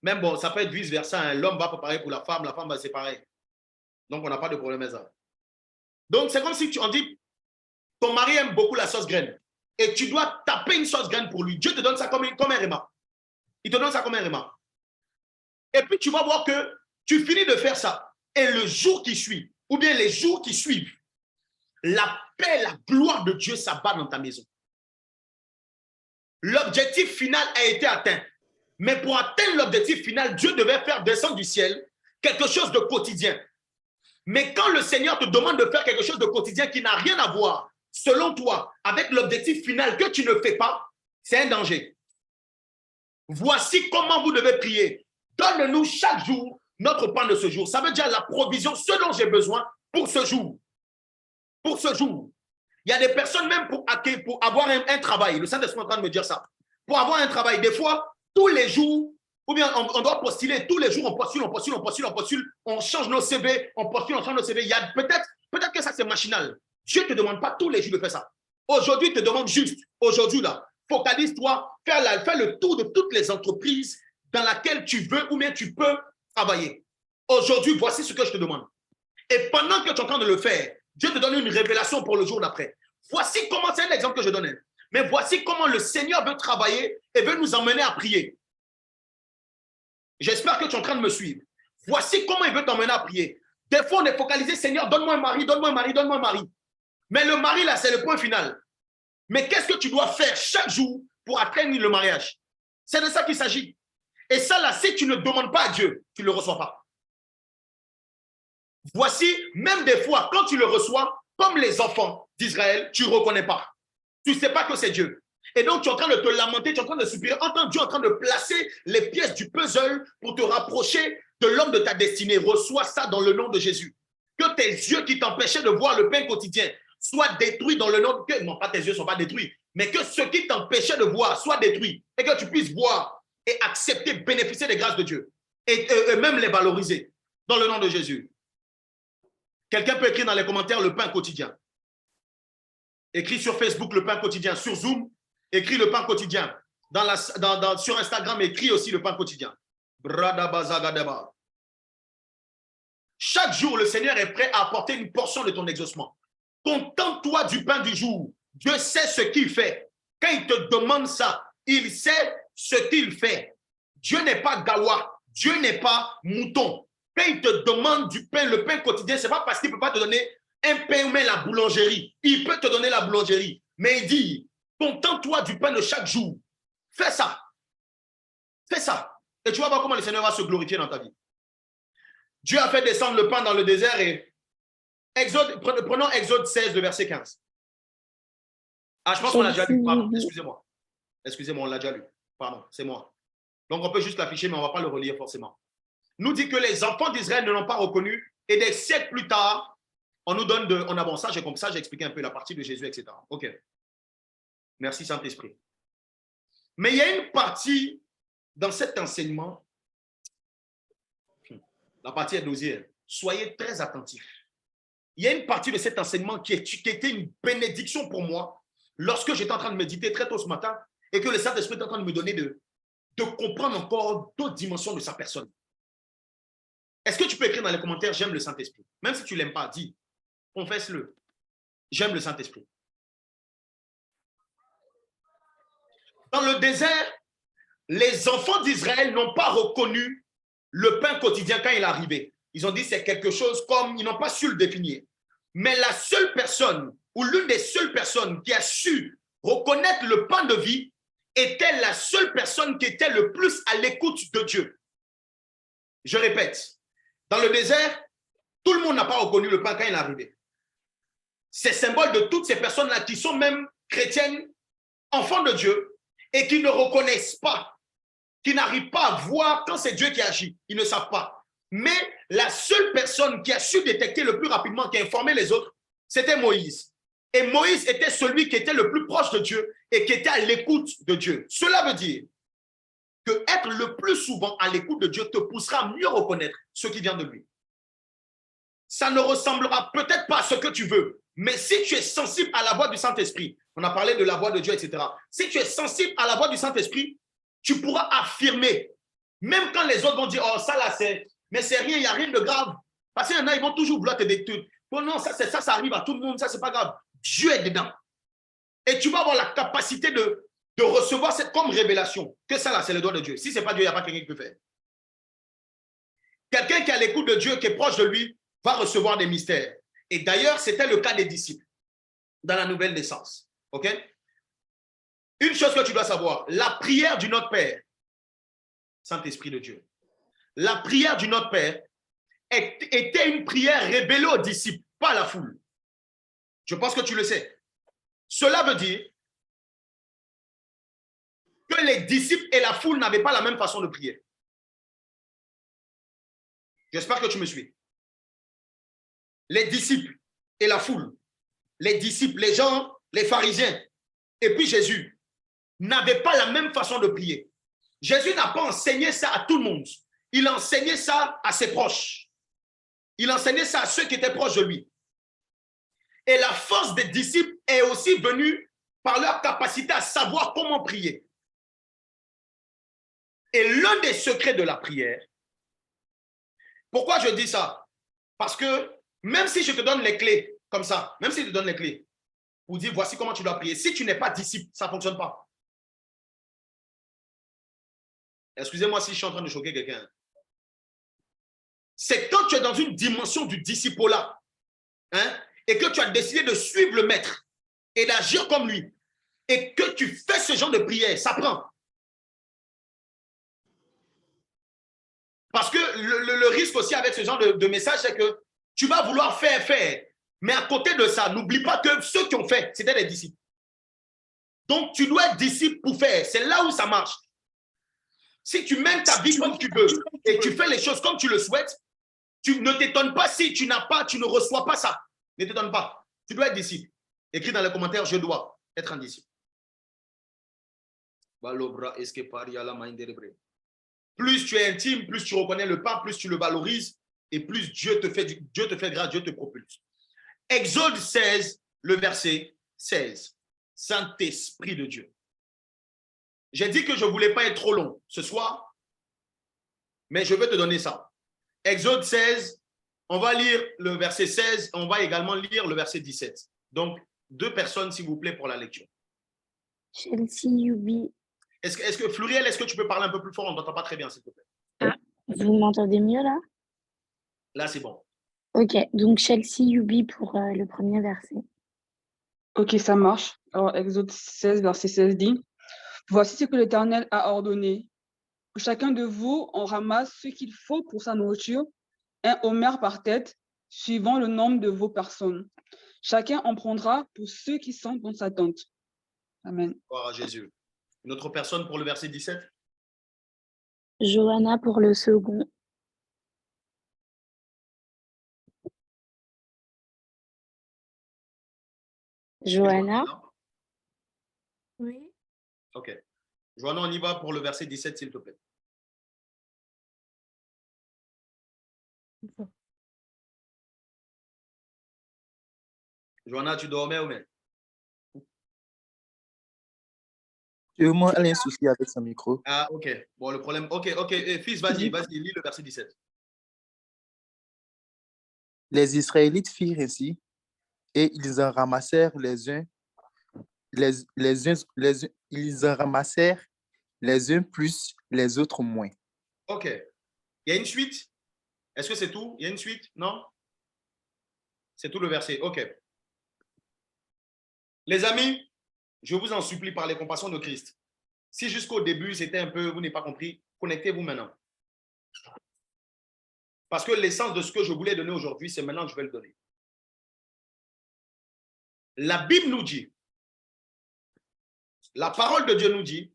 Même bon, ça peut être vice-versa. Hein. L'homme va préparer pour la femme va séparer. Donc, on n'a pas de problème avec ça. Donc, c'est comme si on dit, ton mari aime beaucoup la sauce graine. Et tu dois taper une sauce graine pour lui. Dieu te donne ça comme un réma. Il te donne ça comme un réma. Et puis, tu vas voir que tu finis de faire ça. Et le jour qui suit, ou bien les jours qui suivent, la paix, la gloire de Dieu s'abat dans ta maison. L'objectif final a été atteint. Mais pour atteindre l'objectif final, Dieu devait faire descendre du ciel quelque chose de quotidien. Mais quand le Seigneur te demande de faire quelque chose de quotidien qui n'a rien à voir, selon toi, avec l'objectif final que tu ne fais pas, c'est un danger. Voici comment vous devez prier. Donne-nous chaque jour notre pain de ce jour. Ça veut dire la provision, ce dont j'ai besoin pour ce jour. Pour ce jour. Il y a des personnes même pour avoir un travail. Le Saint-Esprit est en train de me dire ça. Pour avoir un travail, des fois, tous les jours, ou bien on doit postuler, tous les jours, on postule, on change nos CV, on postule, on change nos CV. Il y a peut-être que ça, c'est machinal. Dieu ne te demande pas tous les jours de faire ça. Aujourd'hui, il te demande juste, aujourd'hui, là, focalise-toi, fais le tour de toutes les entreprises dans lesquelles tu veux ou bien tu peux travailler. Aujourd'hui, voici ce que je te demande. Et pendant que tu es en train de le faire, Dieu te donne une révélation pour le jour d'après. Voici comment, c'est un exemple que je donnais, mais voici comment le Seigneur veut travailler et veut nous emmener à prier. J'espère que tu es en train de me suivre. Voici comment il veut t'emmener à prier. Des fois, on est focalisé, Seigneur, donne-moi un mari, donne-moi un mari, donne-moi un mari. Mais le mari, là, c'est le point final. Mais qu'est-ce que tu dois faire chaque jour pour atteindre le mariage? C'est de ça qu'il s'agit. Et ça, là, si tu ne demandes pas à Dieu, tu ne le reçois pas. Voici, même des fois, quand tu le reçois, comme les enfants d'Israël, tu ne reconnais pas. Tu ne sais pas que c'est Dieu. Et donc, tu es en train de te lamenter, tu es en train de supplier, entends Dieu en train de placer les pièces du puzzle pour te rapprocher de l'homme de ta destinée. Reçois ça dans le nom de Jésus. Que tes yeux qui t'empêchaient de voir le pain quotidien soient détruits dans le nom de... Non, pas tes yeux ne sont pas détruits, mais que ce qui t'empêchait de voir soit détruit et que tu puisses voir et accepter, bénéficier des grâces de Dieu et même les valoriser dans le nom de Jésus. Quelqu'un peut écrire dans les commentaires le pain quotidien. Écris sur Facebook le pain quotidien. Sur Zoom, écris le pain quotidien. Sur Instagram, écris aussi le pain quotidien. Chaque jour, le Seigneur est prêt à apporter une portion de ton exaucement. Contente-toi du pain du jour. Dieu sait ce qu'il fait. Quand il te demande ça, il sait ce qu'il fait. Dieu n'est pas gawa. Dieu n'est pas mouton. Quand il te demande du pain, le pain quotidien, ce n'est pas parce qu'il ne peut pas te donner un pain, mais la boulangerie. Il peut te donner la boulangerie. Mais il dit, contente-toi du pain de chaque jour. Fais ça. Fais ça. Et tu vas voir comment le Seigneur va se glorifier dans ta vie. Dieu a fait descendre le pain dans le désert et prenons Exode 16, le verset 15. Ah, je pense qu'on l'a déjà lu. Pardon, excusez-moi. Excusez-moi, on l'a déjà lu. Pardon, c'est moi. Donc, on peut juste l'afficher, mais on ne va pas le relire forcément. Nous dit que les enfants d'Israël ne l'ont pas reconnu et des siècles plus tard, on nous donne on avance ça, comme ça, j'ai expliqué un peu la partie de Jésus, etc. OK. Merci, Saint-Esprit. Mais il y a une partie dans cet enseignement, la partie est dosière. Soyez très attentifs. Il y a une partie de cet enseignement qui était une bénédiction pour moi lorsque j'étais en train de méditer très tôt ce matin et que le Saint-Esprit est en train de me donner de comprendre encore d'autres dimensions de sa personne. Est-ce que tu peux écrire dans les commentaires « J'aime le Saint-Esprit » Même si tu ne l'aimes pas, dis, confesse-le. J'aime le Saint-Esprit. Dans le désert, les enfants d'Israël n'ont pas reconnu le pain quotidien quand il est arrivé. Ils ont dit c'est quelque chose comme, ils n'ont pas su le définir. Mais la seule personne, ou l'une des seules personnes qui a su reconnaître le pain de vie, était la seule personne qui était le plus à l'écoute de Dieu. Je répète, dans le désert, tout le monde n'a pas reconnu le pain quand il est arrivé. C'est symbole de toutes ces personnes-là qui sont même chrétiennes, enfants de Dieu, et qui ne reconnaissent pas, qui n'arrivent pas à voir quand c'est Dieu qui agit. Ils ne savent pas. Mais la seule personne qui a su détecter le plus rapidement, qui a informé les autres, c'était Moïse. Et Moïse était celui qui était le plus proche de Dieu et qui était à l'écoute de Dieu. Cela veut dire que être le plus souvent à l'écoute de Dieu te poussera à mieux reconnaître ce qui vient de lui. Ça ne ressemblera peut-être pas à ce que tu veux, mais si tu es sensible à la voix du Saint-Esprit, on a parlé de la voix de Dieu, etc. Si tu es sensible à la voix du Saint-Esprit, tu pourras affirmer, même quand les autres vont dire, oh ça là c'est, mais c'est rien, il n'y a rien de grave. Parce qu'il y en a, ils vont toujours vouloir te détruire. Oh non, ça arrive à tout le monde, ça c'est pas grave. Dieu est dedans. Et tu vas avoir la capacité de recevoir cette comme révélation, que ça là c'est le doigt de Dieu. Si ce n'est pas Dieu, il n'y a pas quelqu'un qui peut faire. Quelqu'un qui est à l'écoute de Dieu, qui est proche de lui, va recevoir des mystères. Et d'ailleurs, c'était le cas des disciples dans la nouvelle naissance. OK? Une chose que tu dois savoir, la prière du Notre Père, Saint-Esprit de Dieu, la prière du Notre Père était une prière révélée aux disciples, pas à la foule. Je pense que tu le sais. Cela veut dire que les disciples et la foule n'avaient pas la même façon de prier. J'espère que tu me suis. Les disciples et la foule, les disciples, les gens, les pharisiens, et puis Jésus, n'avaient pas la même façon de prier. Jésus n'a pas enseigné ça à tout le monde. Il a enseigné ça à ses proches. Il a enseigné ça à ceux qui étaient proches de lui. Et la force des disciples est aussi venue par leur capacité à savoir comment prier. Et l'un des secrets de la prière, pourquoi je dis ça? Parce que même si je te donne les clés, comme ça, même si je te donne les clés, pour dire voici comment tu dois prier, si tu n'es pas disciple, ça ne fonctionne pas. Excusez-moi si je suis en train de choquer quelqu'un. C'est quand tu es dans une dimension du disciple-là, hein, et que tu as décidé de suivre le maître et d'agir comme lui, et que tu fais ce genre de prière, ça prend. Parce que le risque aussi avec ce genre de message, c'est que tu vas vouloir faire. Mais à côté de ça, n'oublie pas que ceux qui ont fait, c'était des disciples. Donc, tu dois être disciple pour faire. C'est là où ça marche. Si tu mènes ta vie comme tu veux et tu fais les choses comme tu le souhaites, tu ne t'étonnes pas si tu ne reçois pas ça. Ne t'étonne pas. Tu dois être disciple. Écris dans les commentaires, je dois être un disciple. Plus tu es intime, plus tu reconnais le pas, plus tu le valorises et plus Dieu te fait grâce, Dieu te propulse. Exode 16, le verset 16. Saint-Esprit de Dieu. J'ai dit que je ne voulais pas être trop long ce soir, mais je vais te donner ça. Exode 16, on va lire le verset 16, on va également lire le verset 17. Donc, 2 personnes, s'il vous plaît, pour la lecture. Chelsea Yubi. Est-ce que Fluriel, est-ce que tu peux parler un peu plus fort? On ne t'entend pas très bien, s'il te plaît. Ah, vous m'entendez mieux là? Là, c'est bon. Ok, donc Chelsea Yubi pour le premier verset. Ok, ça marche. Alors, Exode 16, verset 16 dit, « Voici ce que l'Éternel a ordonné. Que chacun de vous en ramasse ce qu'il faut pour sa nourriture, un homère par tête, suivant le nombre de vos personnes. Chacun en prendra pour ceux qui sont dans sa tente. » Amen. Gloire à Jésus. Une autre personne pour le verset 17? Johanna pour le second. Johanna? Oui. Ok. Johanna, on y va pour le verset 17, s'il te plaît. Johanna, tu dormais ou même? Moi, elle a un souci avec son micro. Ah, ok. Bon, le problème. Ok. Fils, vas-y, lis le verset 17. Les Israélites firent ainsi, et ils en ramassèrent ils en ramassèrent les uns plus, les autres moins. Ok. Il y a une suite? Est-ce que c'est tout? Il y a une suite? Non? C'est tout le verset. Ok. Les amis, je vous en supplie par les compassions de Christ. Si jusqu'au début, c'était un peu, vous n'avez pas compris, connectez-vous maintenant. Parce que l'essence de ce que je voulais donner aujourd'hui, c'est maintenant que je vais le donner. La Bible nous dit, la parole de Dieu nous dit,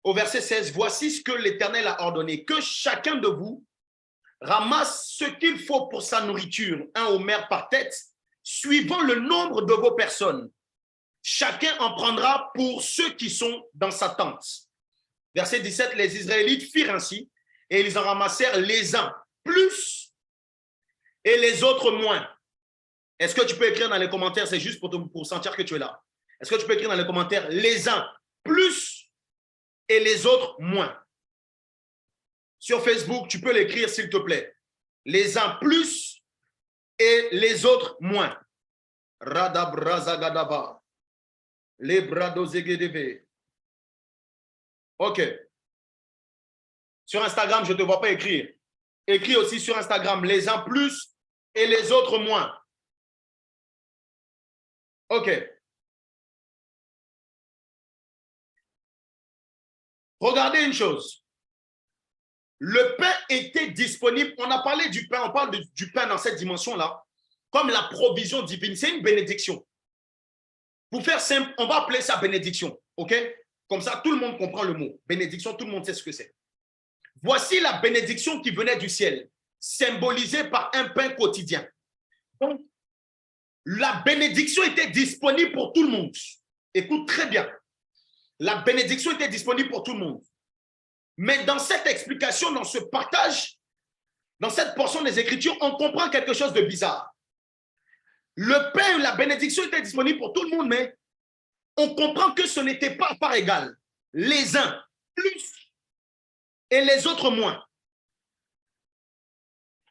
au verset 16, voici ce que l'Éternel a ordonné, que chacun de vous ramasse ce qu'il faut pour sa nourriture, un homère par tête, suivant le nombre de vos personnes. Chacun en prendra pour ceux qui sont dans sa tente. Verset 17, les Israélites firent ainsi, et ils en ramassèrent les uns plus et les autres moins. Est-ce que tu peux écrire dans les commentaires, c'est juste pour sentir que tu es là. Est-ce que tu peux écrire dans les commentaires, les uns plus et les autres moins? Sur Facebook, tu peux l'écrire s'il te plaît. Les uns plus et les autres moins. Radabrazagadaba. Lebradozegedeve. Ok. Sur Instagram, je ne te vois pas écrire. Écris aussi sur Instagram, les uns plus et les autres moins. Ok. Regardez une chose. Le pain était disponible. On a parlé du pain, on parle du pain dans cette dimension-là, comme la provision divine. C'est une bénédiction. Pour faire simple, on va appeler ça bénédiction. Ok? Comme ça, tout le monde comprend le mot. Bénédiction, tout le monde sait ce que c'est. Voici la bénédiction qui venait du ciel, symbolisée par un pain quotidien. Donc, la bénédiction était disponible pour tout le monde. Écoute très bien. La bénédiction était disponible pour tout le monde. Mais dans cette explication, dans ce partage, dans cette portion des Écritures, on comprend quelque chose de bizarre. Le pain, la bénédiction était disponible pour tout le monde, mais on comprend que ce n'était pas à part égale. Les uns plus et les autres moins.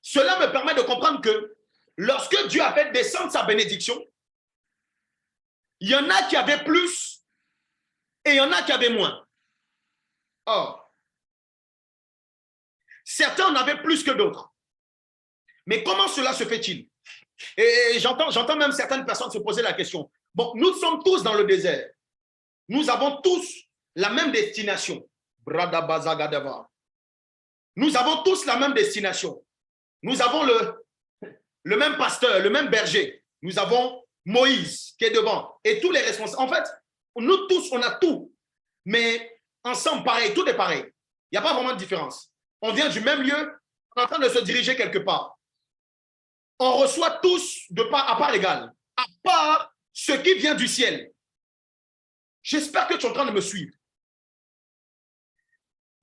Cela me permet de comprendre que lorsque Dieu a fait descendre sa bénédiction, il y en a qui avaient plus et il y en a qui avaient moins. Or, certains en avaient plus que d'autres. Mais comment cela se fait-il? Et j'entends même certaines personnes se poser la question. Bon, nous sommes tous dans le désert. Nous avons tous la même destination. Nous avons tous la même destination. Nous avons le même pasteur, le même berger. Nous avons Moïse qui est devant et tous les responsables. En fait, nous tous, on a tout. Mais ensemble, pareil, tout est pareil. Il n'y a pas vraiment de différence. On vient du même lieu, on est en train de se diriger quelque part. On reçoit tous à part égale, à part ce qui vient du ciel. J'espère que tu es en train de me suivre.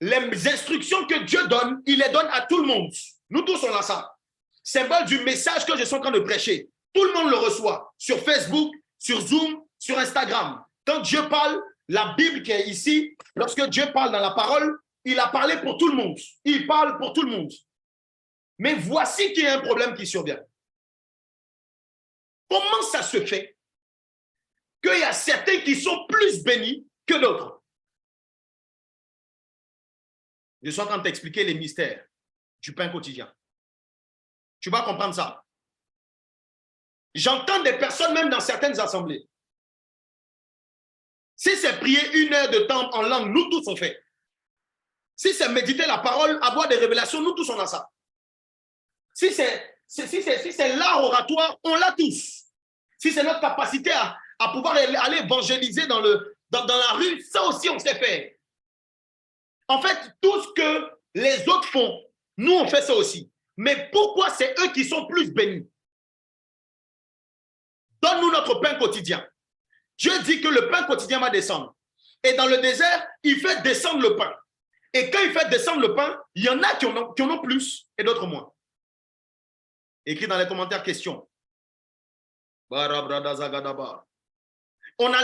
Les instructions que Dieu donne, il les donne à tout le monde. Nous tous, on a ça. Symbole du message que je suis en train de prêcher. Tout le monde le reçoit sur Facebook, sur Zoom, sur Instagram. Quand Dieu parle, la Bible qui est ici, lorsque Dieu parle dans la parole, il a parlé pour tout le monde. Il parle pour tout le monde. Mais voici qu'il y a un problème qui survient. Comment ça se fait qu'il y a certains qui sont plus bénis que d'autres? Je suis en train de t'expliquer les mystères du pain quotidien. Tu vas comprendre ça. J'entends des personnes, même dans certaines assemblées. Si c'est prier 1 heure de temps en langue, nous tous on fait. Si c'est méditer la parole, avoir des révélations, nous tous on a ça. Si c'est l'art oratoire, on l'a tous. Si c'est notre capacité à pouvoir aller évangéliser dans la rue, ça aussi on sait faire. En fait, tout ce que les autres font, nous on fait ça aussi. Mais pourquoi c'est eux qui sont plus bénis? Donne-nous notre pain quotidien. Dieu dit que le pain quotidien va descendre. Et dans le désert, il fait descendre le pain. Et quand il fait descendre le pain, il y en a qui en ont plus et d'autres moins. Écris dans les commentaires question. On a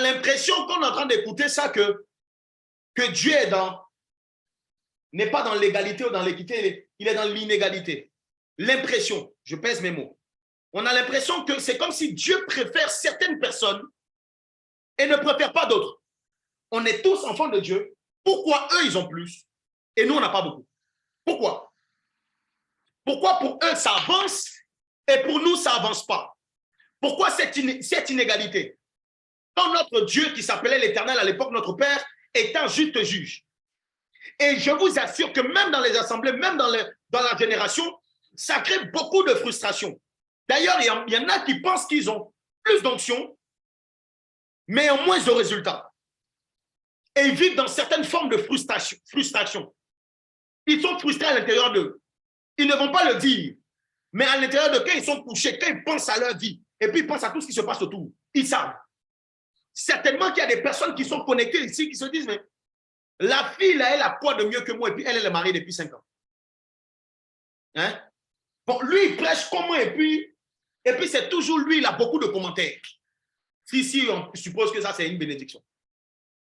l'impression qu'on est en train d'écouter ça que Dieu n'est pas dans l'égalité ou dans l'équité, il est dans l'inégalité. L'impression, je pèse mes mots. On a l'impression que c'est comme si Dieu préfère certaines personnes et ne préfère pas d'autres. On est tous enfants de Dieu. Pourquoi eux, ils ont plus et nous, on n'a pas beaucoup? Pourquoi? Pourquoi pour eux, ça avance et pour nous, ça n'avance pas? Pourquoi cette inégalité? Quand notre Dieu, qui s'appelait l'Éternel à l'époque, notre Père, est un juste juge. Et je vous assure que même dans les assemblées, même dans la génération, ça crée beaucoup de frustration. D'ailleurs, il y en a qui pensent qu'ils ont plus d'onction, mais en moins de résultats. Et ils vivent dans certaines formes de frustration. Ils sont frustrés à l'intérieur d'eux. Ils ne vont pas le dire, mais à l'intérieur de quand ils sont couchés, quand ils pensent à leur vie, et puis ils pensent à tout ce qui se passe autour, ils savent. Certainement qu'il y a des personnes qui sont connectées ici, qui se disent, mais la fille, là, elle a quoi de mieux que moi, et puis elle est mariée depuis 5 ans. Hein? Bon, lui, il prêche comment, et puis c'est toujours lui, il a beaucoup de commentaires. Si on suppose que ça, c'est une bénédiction.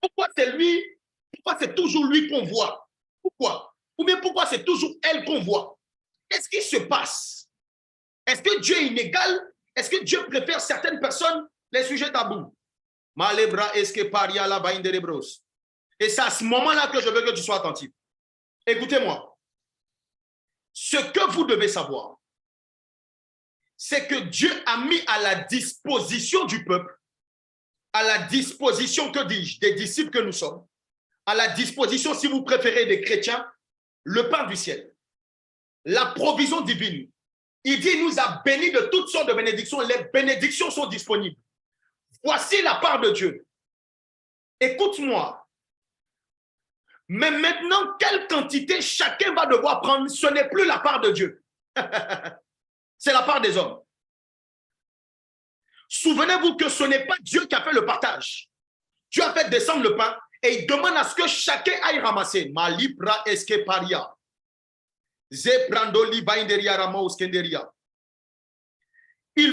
Pourquoi c'est lui? Pourquoi c'est toujours lui qu'on voit? Pourquoi? Ou bien pourquoi c'est toujours elle qu'on voit? Qu'est-ce qui se passe? Est-ce que Dieu est inégal? Est-ce que Dieu préfère certaines personnes les sujets tabous? Malebra eske paria la bain de rebros. Et c'est à ce moment-là que je veux que tu sois attentif. Écoutez-moi. Ce que vous devez savoir, c'est que Dieu a mis à la disposition du peuple, à la disposition, que dis-je, des disciples que nous sommes, à la disposition, si vous préférez, des chrétiens, le pain du ciel, la provision divine. Il dit, il nous a bénis de toutes sortes de bénédictions. Les bénédictions sont disponibles. Voici la part de Dieu. Écoute-moi. Mais maintenant, quelle quantité chacun va devoir prendre? Ce n'est plus la part de Dieu. C'est la part des hommes. Souvenez-vous que ce n'est pas Dieu qui a fait le partage. Dieu a fait descendre le pain et il demande à ce que chacun aille ramasser. Malibra eske paria. Il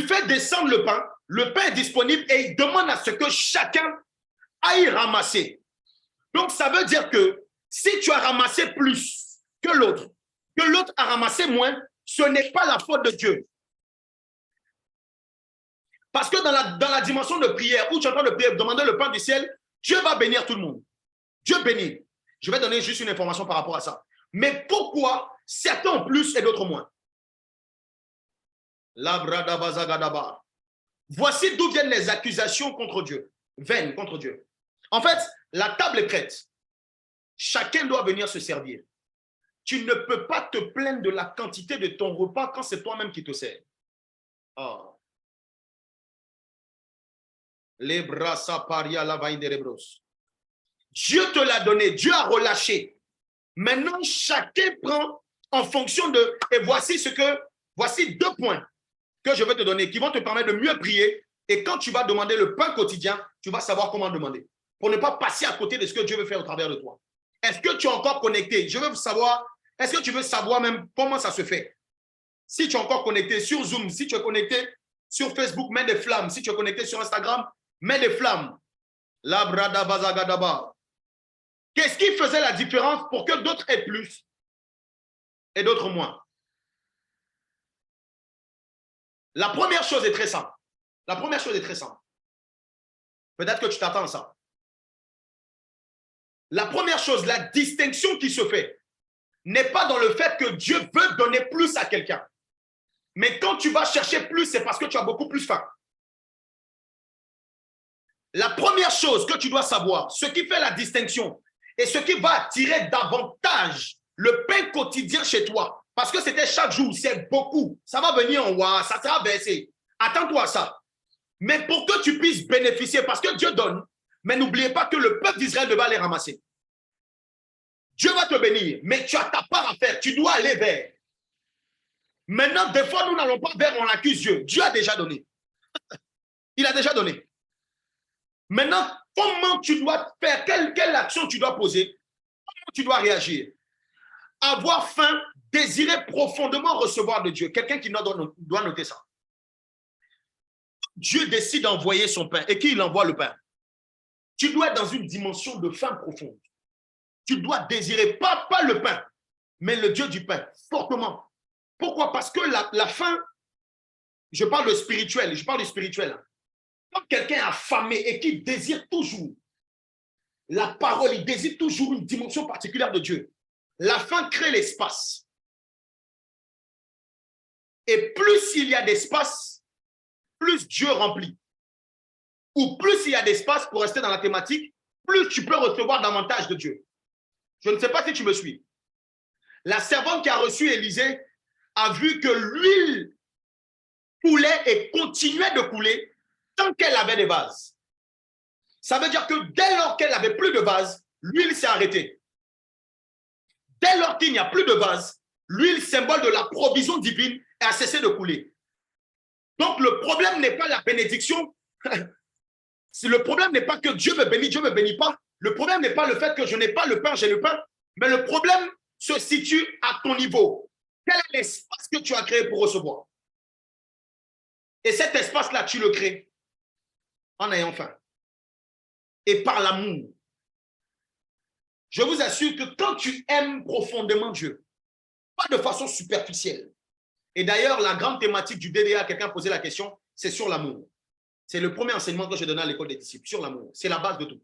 fait descendre le pain est disponible et il demande à ce que chacun aille ramasser. Donc ça veut dire que si tu as ramassé plus que l'autre a ramassé moins, ce n'est pas la faute de Dieu. Parce que dans la dimension de prière, où tu es en train de prier, demander le pain du ciel, Dieu va bénir tout le monde. Dieu bénit. Je vais donner juste une information par rapport à ça. Mais pourquoi certains ont plus et d'autres moins? Voici d'où viennent les accusations contre Dieu, vaines contre Dieu. En fait, la table est prête. Chacun doit venir se servir. Tu ne peux pas te plaindre de la quantité de ton repas quand c'est toi-même qui te sers. Oh. Les brasa paria la vaine de rebros. Dieu te l'a donné, Dieu a relâché. Maintenant, chacun prend en fonction de... Et voici 2 points que je vais te donner qui vont te permettre de mieux prier. Et quand tu vas demander le pain quotidien, tu vas savoir comment demander. Pour ne pas passer à côté de ce que Dieu veut faire au travers de toi. Est-ce que tu es encore connecté? Je veux savoir, est-ce que tu veux savoir même comment ça se fait? Si tu es encore connecté sur Zoom, si tu es connecté sur Facebook, mets des flammes. Si tu es connecté sur Instagram, mets des flammes. Qu'est-ce qui faisait la différence pour que d'autres aient plus et d'autres moins? La première chose est très simple. La première chose est très simple. Peut-être que tu t'attends à ça. La première chose, la distinction qui se fait, n'est pas dans le fait que Dieu veut donner plus à quelqu'un. Mais quand tu vas chercher plus, c'est parce que tu as beaucoup plus faim. La première chose que tu dois savoir, ce qui fait la distinction et ce qui va attirer davantage le pain quotidien chez toi, parce que c'était chaque jour, c'est beaucoup. Ça va venir en roi, ça sera versé. Attends-toi à ça. Mais pour que tu puisses bénéficier, parce que Dieu donne, mais n'oubliez pas que le peuple d'Israël devait aller ramasser. Dieu va te bénir, mais tu as ta part à faire. Tu dois aller vers. Maintenant, des fois, nous n'allons pas vers, on accuse Dieu. Dieu a déjà donné. Il a déjà donné. Maintenant, comment tu dois faire? Quelle action tu dois poser? Comment tu dois réagir? Avoir faim, désirer profondément recevoir de Dieu. Quelqu'un qui doit noter ça. Dieu décide d'envoyer son pain. Et qui il envoie le pain? Tu dois être dans une dimension de faim profonde. Tu dois désirer, pas le pain, mais le Dieu du pain, fortement. Pourquoi? Parce que la faim, je parle de spirituel, je parle du spirituel. Quand quelqu'un est affamé et qui désire toujours la parole, il désire toujours une dimension particulière de Dieu. La faim crée l'espace. Et plus il y a d'espace, plus Dieu remplit. Ou plus il y a d'espace, pour rester dans la thématique, plus tu peux recevoir davantage de Dieu. Je ne sais pas si tu me suis. La servante qui a reçu Élisée a vu que l'huile coulait et continuait de couler tant qu'elle avait des vases. Ça veut dire que dès lors qu'elle n'avait plus de vases, l'huile s'est arrêtée. Dès lors qu'il n'y a plus de vases, l'huile, symbole de la provision divine, a cessé de couler. Donc le problème n'est pas la bénédiction. Le problème n'est pas que Dieu me bénit pas. Le problème n'est pas le fait que je n'ai pas le pain, j'ai le pain. Mais le problème se situe à ton niveau. Quel est l'espace que tu as créé pour recevoir? Et cet espace-là, tu le crées en ayant faim. Et par l'amour. Je vous assure que quand tu aimes profondément Dieu, pas de façon superficielle. Et d'ailleurs, la grande thématique du DDA, quelqu'un posait la question, c'est sur l'amour. C'est le premier enseignement que je donnais à l'école des disciples, sur l'amour. C'est la base de tout.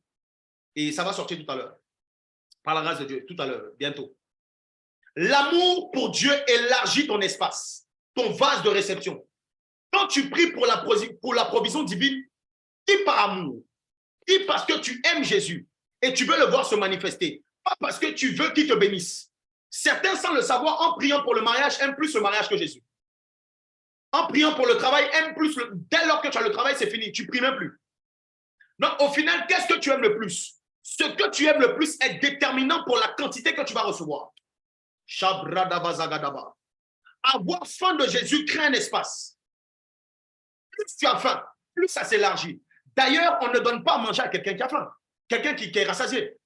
Et ça va sortir tout à l'heure. Par la grâce de Dieu, tout à l'heure, bientôt. L'amour pour Dieu élargit ton espace, ton vase de réception. Quand tu pries pour la provision divine, dis par amour, dis parce que tu aimes Jésus et tu veux le voir se manifester, pas parce que tu veux qu'il te bénisse. Certains, sans le savoir, en priant pour le mariage, aiment plus le mariage que Jésus. En priant pour le travail, aiment plus. Dès lors que tu as le travail, c'est fini, tu ne pries même plus. Donc, au final, qu'est-ce que tu aimes le plus? Ce que tu aimes le plus est déterminant pour la quantité que tu vas recevoir. Avoir faim de Jésus crée un espace. Plus tu as faim, plus ça s'élargit. D'ailleurs, on ne donne pas à manger à quelqu'un qui a faim, quelqu'un qui est rassasié.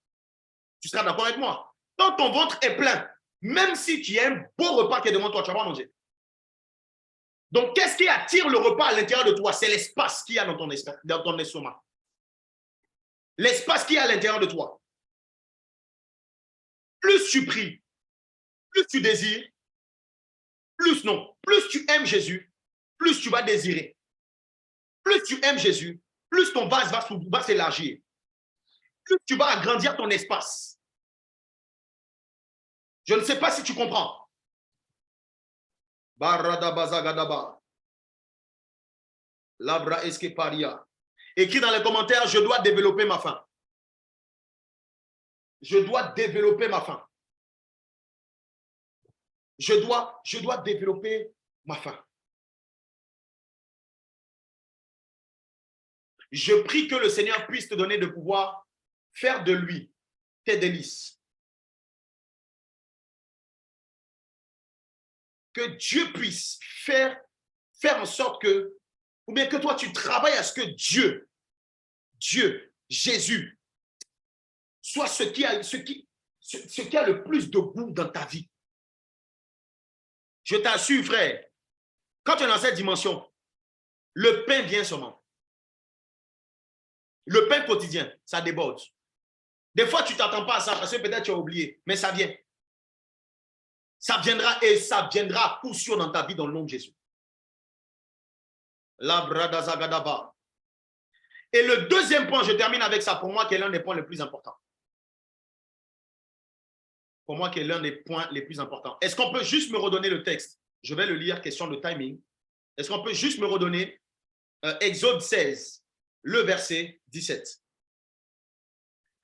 Tu seras d'accord avec moi? Quand ton ventre est plein, même si tu as un beau repas qui est devant toi, tu vas pas manger. Donc, qu'est-ce qui attire le repas à l'intérieur de toi? C'est l'espace qu'il y a dans ton estomac. L'espace qu'il y a à l'intérieur de toi. Plus tu pries, plus tu désires, plus tu aimes Jésus, plus tu vas désirer. Plus tu aimes Jésus, plus ton vase va s'élargir. Plus tu vas agrandir ton espace. Je ne sais pas si tu comprends. Labra eskeparia. Écris dans les commentaires, je dois développer ma faim. Je dois développer ma faim. Je dois développer ma faim. Je prie que le Seigneur puisse te donner de pouvoir faire de lui tes délices. Que Dieu puisse faire en sorte que, ou bien que toi tu travailles à ce que Dieu, Jésus, soit ce qui a le plus de goût dans ta vie. Je t'assure, frère, quand tu es dans cette dimension, le pain vient seulement. Le pain quotidien, ça déborde. Des fois, tu ne t'attends pas à ça parce que peut-être tu as oublié, mais ça vient. Ça viendra et ça viendra à coup sûr dans ta vie dans le nom de Jésus. Et le deuxième point, je termine avec ça, pour moi, qui est l'un des points les plus importants. Pour moi, qui est l'un des points les plus importants. Est-ce qu'on peut juste me redonner le texte? Je vais le lire, question de timing. Est-ce qu'on peut juste me redonner Exode 16, le verset 17?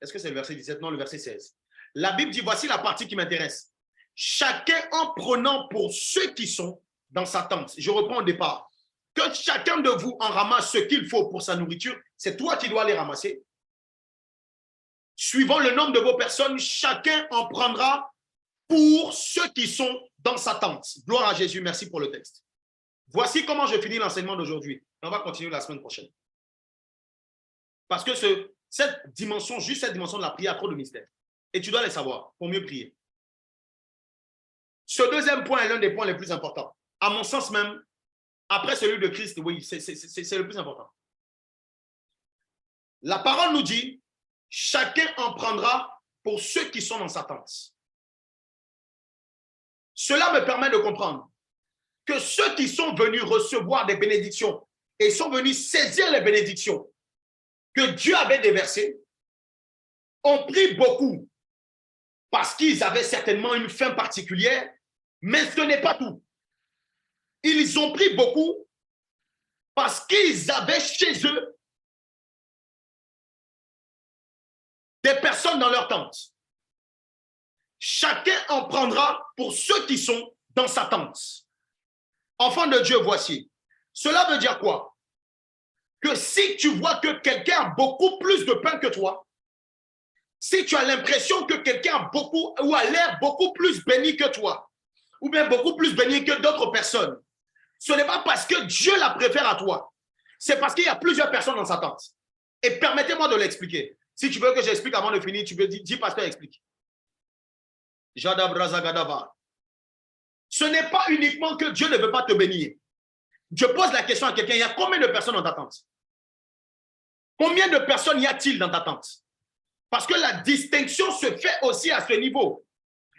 Est-ce que c'est le verset 17? Non, le verset 16. La Bible dit, voici la partie qui m'intéresse. Chacun en prenant pour ceux qui sont dans sa tente. Je reprends au départ. Que chacun de vous en ramasse ce qu'il faut pour sa nourriture. C'est toi qui dois les ramasser. Suivant le nombre de vos personnes, chacun en prendra pour ceux qui sont dans sa tente. Gloire à Jésus, merci pour le texte. Voici comment je finis l'enseignement d'aujourd'hui. On va continuer la semaine prochaine. Parce que cette dimension, juste cette dimension de la prière a trop de mystères. Et tu dois les savoir pour mieux prier. Ce deuxième point est l'un des points les plus importants. À mon sens même, après celui de Christ, oui, c'est le plus important. La parole nous dit, chacun en prendra pour ceux qui sont dans sa tente. Cela me permet de comprendre que ceux qui sont venus recevoir des bénédictions et sont venus saisir les bénédictions que Dieu avait déversées ont pris beaucoup parce qu'ils avaient certainement une faim particulière, mais ce n'est pas tout. Ils ont pris beaucoup parce qu'ils avaient chez eux des personnes dans leur tente. Chacun en prendra pour ceux qui sont dans sa tente. Enfants de Dieu, voici. Cela veut dire quoi? Que si tu vois que quelqu'un a beaucoup plus de pain que toi, si tu as l'impression que quelqu'un a beaucoup ou a l'air beaucoup plus béni que toi, ou bien beaucoup plus béni que d'autres personnes, ce n'est pas parce que Dieu la préfère à toi, c'est parce qu'il y a plusieurs personnes dans sa tente. Et permettez-moi de l'expliquer. Si tu veux que j'explique avant de finir, tu peux dire, pasteur, explique. Jadabrazagadava. Ce n'est pas uniquement que Dieu ne veut pas te bénir. Je pose la question à quelqu'un, il y a combien de personnes dans ta tente? Combien de personnes y a-t-il dans ta tente? Parce que la distinction se fait aussi à ce niveau.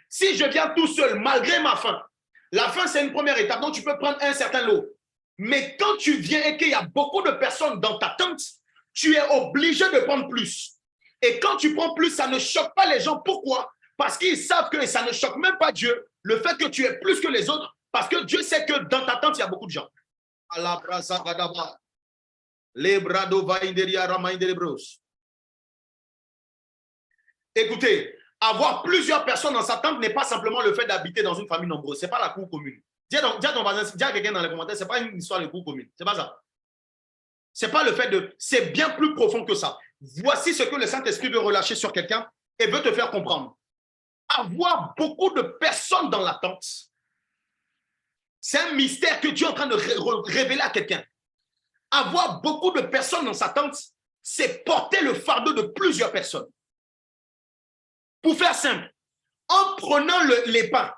Si je viens tout seul, malgré ma faim, la faim, c'est une première étape, donc tu peux prendre un certain lot. Mais quand tu viens et qu'il y a beaucoup de personnes dans ta tente, tu es obligé de prendre plus. Et quand tu prends plus, ça ne choque pas les gens. Pourquoi? Parce qu'ils savent que ça ne choque même pas Dieu, le fait que tu es plus que les autres, parce que Dieu sait que dans ta tente, il y a beaucoup de gens. Écoutez, avoir plusieurs personnes dans sa tente n'est pas simplement le fait d'habiter dans une famille nombreuse. Ce n'est pas la cour commune. Dis à ton voisin, dis à quelqu'un dans les commentaires, ce n'est pas une histoire de cour commune. Ce n'est pas ça. C'est pas le fait de... C'est bien plus profond que ça. Voici ce que le Saint-Esprit veut relâcher sur quelqu'un et veut te faire comprendre. Avoir beaucoup de personnes dans la tente, c'est un mystère que Dieu est en train de révéler à quelqu'un. Avoir beaucoup de personnes dans sa tente, c'est porter le fardeau de plusieurs personnes. Pour faire simple, en prenant les pains,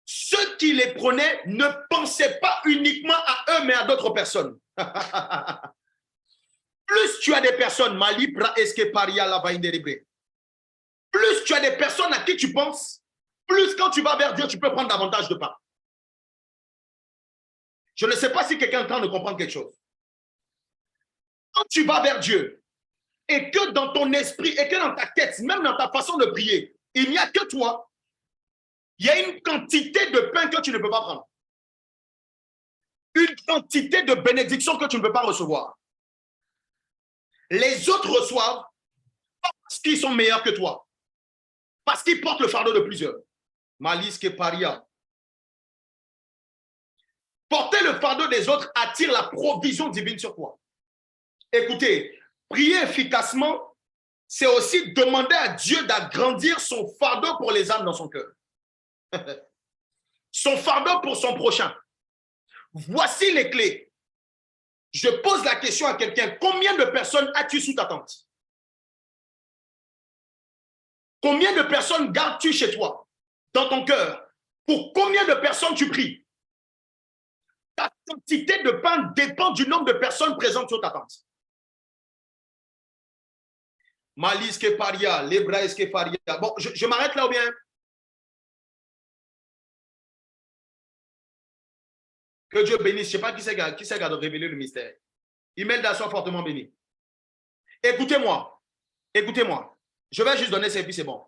ceux qui les prenaient ne pensaient pas uniquement à eux, mais à d'autres personnes. Plus tu as des personnes, plus tu as des personnes à qui tu penses, plus quand tu vas vers Dieu, tu peux prendre davantage de pain. Je ne sais pas si quelqu'un est en train de comprendre quelque chose. Quand tu vas vers Dieu, et que dans ton esprit, et que dans ta tête, même dans ta façon de prier, il n'y a que toi, il y a une quantité de pain que tu ne peux pas prendre. Une quantité de bénédiction que tu ne peux pas recevoir. Les autres reçoivent parce qu'ils sont meilleurs que toi. Parce qu'ils portent le fardeau de plusieurs. Malice que paria. Porter le fardeau des autres attire la provision divine sur toi. Écoutez, prier efficacement, c'est aussi demander à Dieu d'agrandir son fardeau pour les âmes dans son cœur. Son fardeau pour son prochain. Voici les clés. Je pose la question à quelqu'un. Combien de personnes as-tu sous ta tente? Combien de personnes gardes-tu chez toi, dans ton cœur? Pour combien de personnes tu pries? Ta quantité de pain dépend du nombre de personnes présentes sur ta tente. Malis que paria, l'hébraïs que faria. Bon, je m'arrête là ou bien? Que Dieu bénisse. Je ne sais pas qui c'est qui a révélé le mystère. Imelda, soit fortement béni. Écoutez-moi. Écoutez-moi. Je vais juste donner ça et puis c'est bon.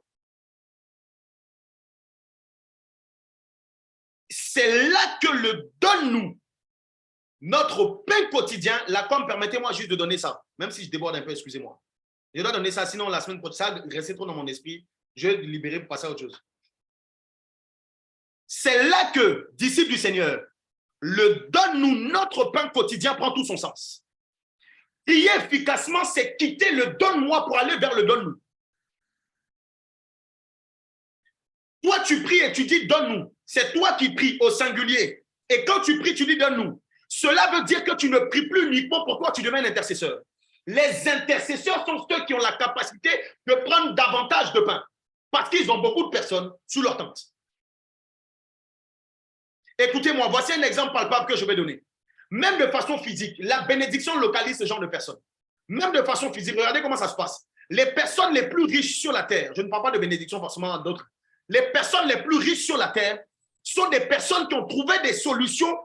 C'est là que le donne-nous, notre pain quotidien, la com, permettez-moi juste de donner ça. Même si je déborde un peu, excusez-moi. Je dois donner ça, sinon la semaine prochaine, ça restait trop dans mon esprit. Je vais libérer pour passer à autre chose. C'est là que, disciples du Seigneur, le donne-nous notre pain quotidien prend tout son sens. Prier efficacement, c'est quitter le donne-moi pour aller vers le donne-nous. Toi, tu pries et tu dis donne-nous. C'est toi qui pries au singulier. Et quand tu pries, tu dis donne-nous. Cela veut dire que tu ne pries plus uniquement pour toi, tu deviens un intercesseur. Les intercesseurs sont ceux qui ont la capacité de prendre davantage de pain parce qu'ils ont beaucoup de personnes sous leur tente. Écoutez-moi, voici un exemple palpable que je vais donner. Même de façon physique, la bénédiction localise ce genre de personnes. Même de façon physique, regardez comment ça se passe. Les personnes les plus riches sur la terre, je ne parle pas de bénédiction forcément d'autres, les personnes les plus riches sur la terre sont des personnes qui ont trouvé des solutions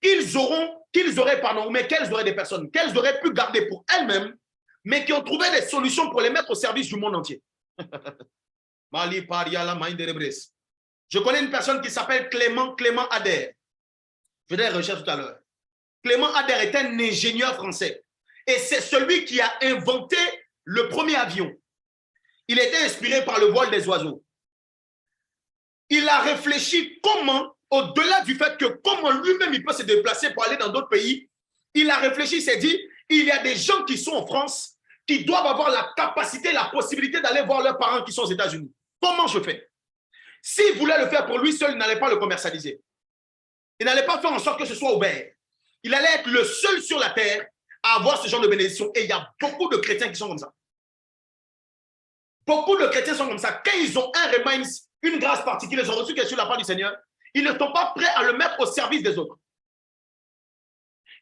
qu'elles auraient des personnes qu'elles auraient pu garder pour elles-mêmes, mais qui ont trouvé des solutions pour les mettre au service du monde entier. Je connais une personne qui s'appelle Clément Ader. Je vais rechercher tout à l'heure. Clément Ader est un ingénieur français et c'est celui qui a inventé le premier avion. Il était inspiré par le vol des oiseaux. Il a réfléchi comment, au-delà du fait que comment lui-même il peut se déplacer pour aller dans d'autres pays, il a réfléchi, il s'est dit, il y a des gens qui sont en France qui doivent avoir la capacité, la possibilité d'aller voir leurs parents qui sont aux États-Unis. Comment je fais? S'il voulait le faire pour lui seul, il n'allait pas le commercialiser. Il n'allait pas faire en sorte que ce soit ouvert. Il allait être le seul sur la terre à avoir ce genre de bénédiction. Et il y a beaucoup de chrétiens qui sont comme ça. Beaucoup de chrétiens sont comme ça. Quand ils ont un remind, une grâce particulière, ils ont reçu quelque chose de la part du Seigneur, ils ne sont pas prêts à le mettre au service des autres.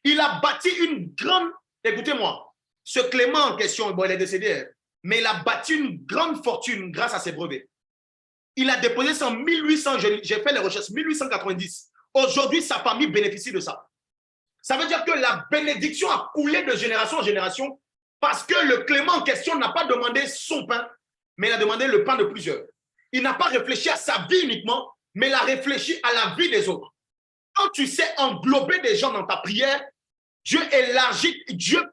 Il a bâti une grande... Écoutez-moi, ce Clément en question, bon, il est décédé, mais il a bâti une grande fortune grâce à ses brevets. Il a déposé ça en 1800, j'ai fait les recherches, 1890. Aujourd'hui, sa famille bénéficie de ça. Ça veut dire que la bénédiction a coulé de génération en génération parce que le Clément en question n'a pas demandé son pain, mais il a demandé le pain de plusieurs. Il n'a pas réfléchi à sa vie uniquement, mais il a réfléchi à la vie des autres. Quand tu sais englober des gens dans ta prière, Dieu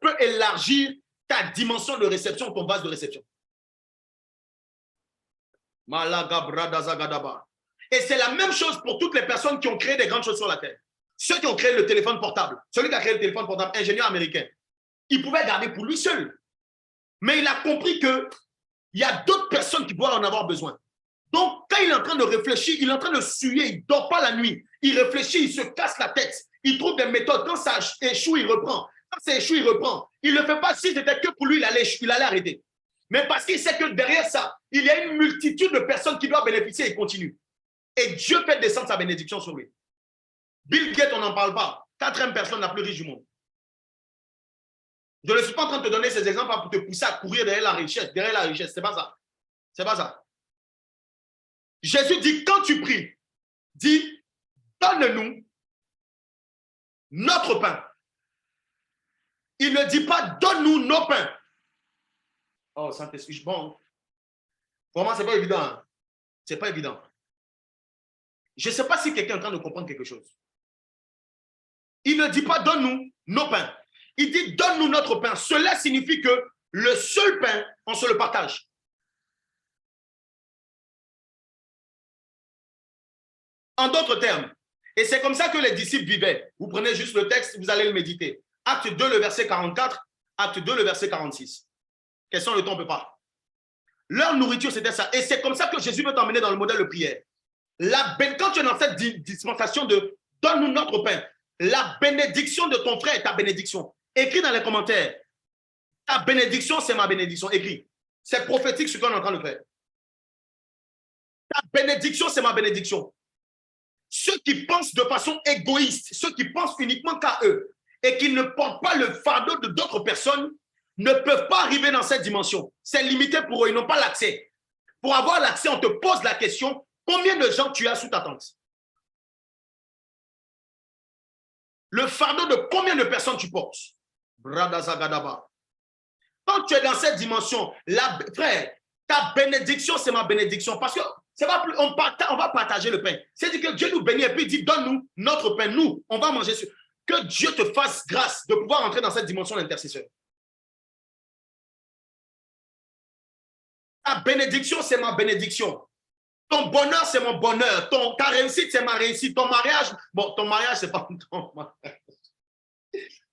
peut élargir ta dimension de réception, ton vase de réception. Et c'est la même chose pour toutes les personnes qui ont créé des grandes choses sur la terre. Ceux qui ont créé le téléphone portable, celui qui a créé le téléphone portable, ingénieur américain, il pouvait garder pour lui seul. Mais il a compris qu'il y a d'autres personnes qui doivent en avoir besoin. Donc, quand il est en train de réfléchir, il est en train de suer, il ne dort pas la nuit, il réfléchit, il se casse la tête, il trouve des méthodes. Quand ça échoue, il reprend. Quand ça échoue, il reprend. Il ne le fait pas si c'était que pour lui, il allait arrêter. Mais parce qu'il sait que derrière ça, il y a une multitude de personnes qui doivent bénéficier et continuent. Et Dieu fait descendre sa bénédiction sur lui. Bill Gates, on n'en parle pas. 4e personne la plus riche du monde. Je ne suis pas en train de te donner ces exemples pour te pousser à courir derrière la richesse. Derrière la richesse, c'est pas ça. C'est pas ça. Jésus dit, quand tu pries, dis, donne-nous notre pain. Il ne dit pas, donne-nous nos pains. Oh, Saint-Esprit, bon. Vraiment, c'est pas évident. Hein? C'est pas évident. Je ne sais pas si quelqu'un est en train de comprendre quelque chose. Il ne dit pas, donne-nous nos pains. Il dit, donne-nous notre pain. Cela signifie que le seul pain, on se le partage. En d'autres termes, et c'est comme ça que les disciples vivaient. Vous prenez juste le texte, vous allez le méditer. Acte 2, le verset 44. Acte 2, le verset 46. Question, le temps ne peut pas. Leur nourriture, c'était ça. Et c'est comme ça que Jésus veut t'emmener dans le modèle de prière. Quand tu es dans cette dispensation de « donne-nous notre pain », la bénédiction de ton frère est ta bénédiction. Écris dans les commentaires. Ta bénédiction, c'est ma bénédiction. Écris. C'est prophétique ce qu'on est en train de faire. Ta bénédiction, c'est ma bénédiction. Ceux qui pensent de façon égoïste, ceux qui pensent uniquement qu'à eux et qui ne portent pas le fardeau de d'autres personnes, ne peuvent pas arriver dans cette dimension. C'est limité pour eux, ils n'ont pas l'accès. Pour avoir l'accès, on te pose la question, combien de gens tu as sous ta tente? Le fardeau de combien de personnes tu portes? Bradazagadaba. Quand tu es dans cette dimension, frère, ta bénédiction, c'est ma bénédiction. Parce que on va partager le pain. C'est-à-dire que Dieu nous bénit et puis il dit, donne-nous notre pain. Nous, on va manger. Que Dieu te fasse grâce de pouvoir entrer dans cette dimension d'intercesseur. Ta bénédiction, c'est ma bénédiction. Ton bonheur, c'est mon bonheur. Ta réussite, c'est ma réussite. Ton mariage, bon, ton mariage, c'est pas ton mariage.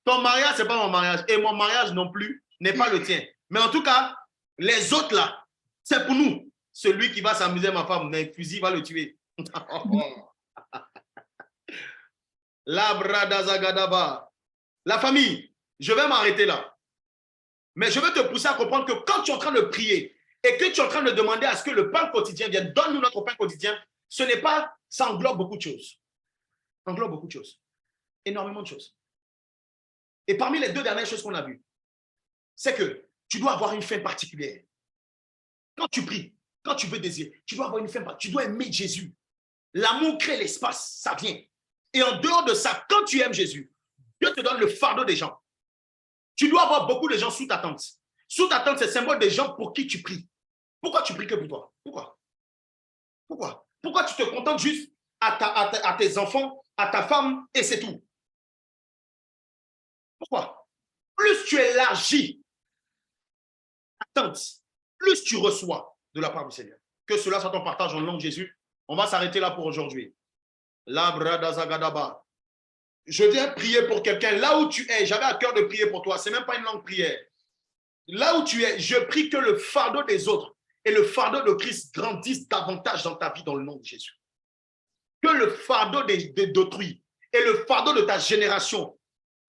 Ton mariage, c'est pas mon mariage. Et mon mariage non plus n'est pas le tien. Mais en tout cas, les autres là, c'est pour nous. Celui qui va s'amuser, ma femme, un fusil va le tuer. La famille, je vais m'arrêter là. Mais je vais te pousser à comprendre que quand tu es en train de prier et que tu es en train de demander à ce que le pain quotidien vienne, donne-nous notre pain quotidien, ce n'est pas, ça englobe beaucoup de choses. Ça englobe beaucoup de choses. Énormément de choses. Et parmi les deux dernières choses qu'on a vues, c'est que tu dois avoir une faim particulière. Quand tu pries, quand tu veux désirer, tu dois avoir une faim particulière. Tu dois aimer Jésus. L'amour crée l'espace, ça vient. Et en dehors de ça, quand tu aimes Jésus, Dieu te donne le fardeau des gens. Tu dois avoir beaucoup de gens sous ta tente. Sous ta tente, c'est le symbole des gens pour qui tu pries. Pourquoi tu pries que pour toi? Pourquoi? Pourquoi? Pourquoi tu te contentes juste à tes enfants, à ta femme, et c'est tout? Pourquoi? Plus tu élargis ta tente, plus tu reçois de la part du Seigneur. Que cela soit ton partage en nom de Jésus. On va s'arrêter là pour aujourd'hui. Je viens prier pour quelqu'un. Là où tu es, j'avais à cœur de prier pour toi. Ce n'est même pas une longue prière. Là où tu es, je prie que le fardeau des autres et le fardeau de Christ grandissent davantage dans ta vie dans le nom de Jésus. Que le fardeau d'autrui et le fardeau de ta génération,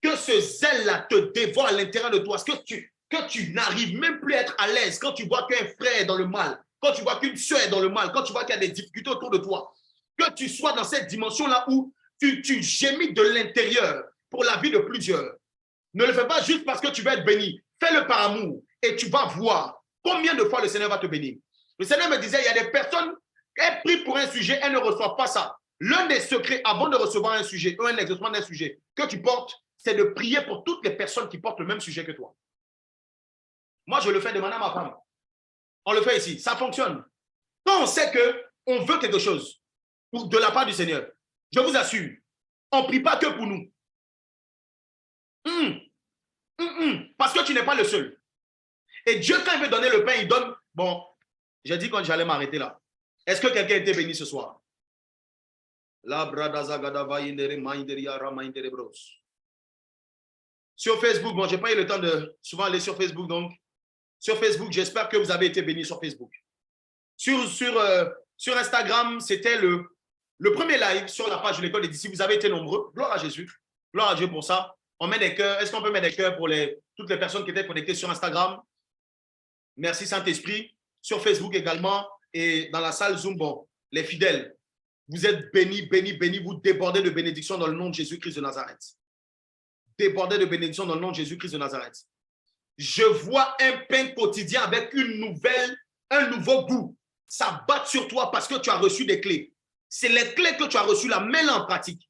que ce zèle-là te dévore à l'intérieur de toi. Que tu n'arrives même plus à être à l'aise quand tu vois qu'un frère est dans le mal, quand tu vois qu'une soeur est dans le mal, quand tu vois qu'il y a des difficultés autour de toi. Que tu sois dans cette dimension-là où tu gémis de l'intérieur pour la vie de plusieurs. Ne le fais pas juste parce que tu veux être béni. Fais-le par amour et tu vas voir combien de fois le Seigneur va te bénir. Le Seigneur me disait, il y a des personnes, elles prient pour un sujet, elles ne reçoivent pas ça. L'un des secrets avant de recevoir un sujet ou un exaucement d'un sujet que tu portes, c'est de prier pour toutes les personnes qui portent le même sujet que toi. Moi, je le fais demander à ma femme. On le fait ici, ça fonctionne. Quand on sait qu'on veut quelque chose de la part du Seigneur, je vous assure, on ne prie pas que pour nous. Parce que tu n'es pas le seul. Et Dieu, quand il veut donner le pain, il donne... Bon, j'ai dit quand j'allais m'arrêter là. Est-ce que quelqu'un a été béni ce soir? Sur Facebook, bon, je n'ai pas eu le temps de souvent aller sur Facebook, donc sur Facebook, j'espère que vous avez été bénis sur Facebook. Sur Instagram, c'était le premier live sur la page de l'école des disciples. Vous avez été nombreux. Gloire à Jésus. Gloire à Dieu pour ça. On met des cœurs. Est-ce qu'on peut mettre des cœurs pour toutes les personnes qui étaient connectées sur Instagram? Merci Saint-Esprit. Sur Facebook également. Et dans la salle Zoom, bon, les fidèles, vous êtes bénis, bénis, bénis. Vous débordez de bénédictions dans le nom de Jésus-Christ de Nazareth. Débordez de bénédictions dans le nom de Jésus-Christ de Nazareth. Je vois un pain quotidien avec un nouveau goût. Ça bat sur toi parce que tu as reçu des clés. C'est les clés que tu as reçues là. Mets-les en pratique.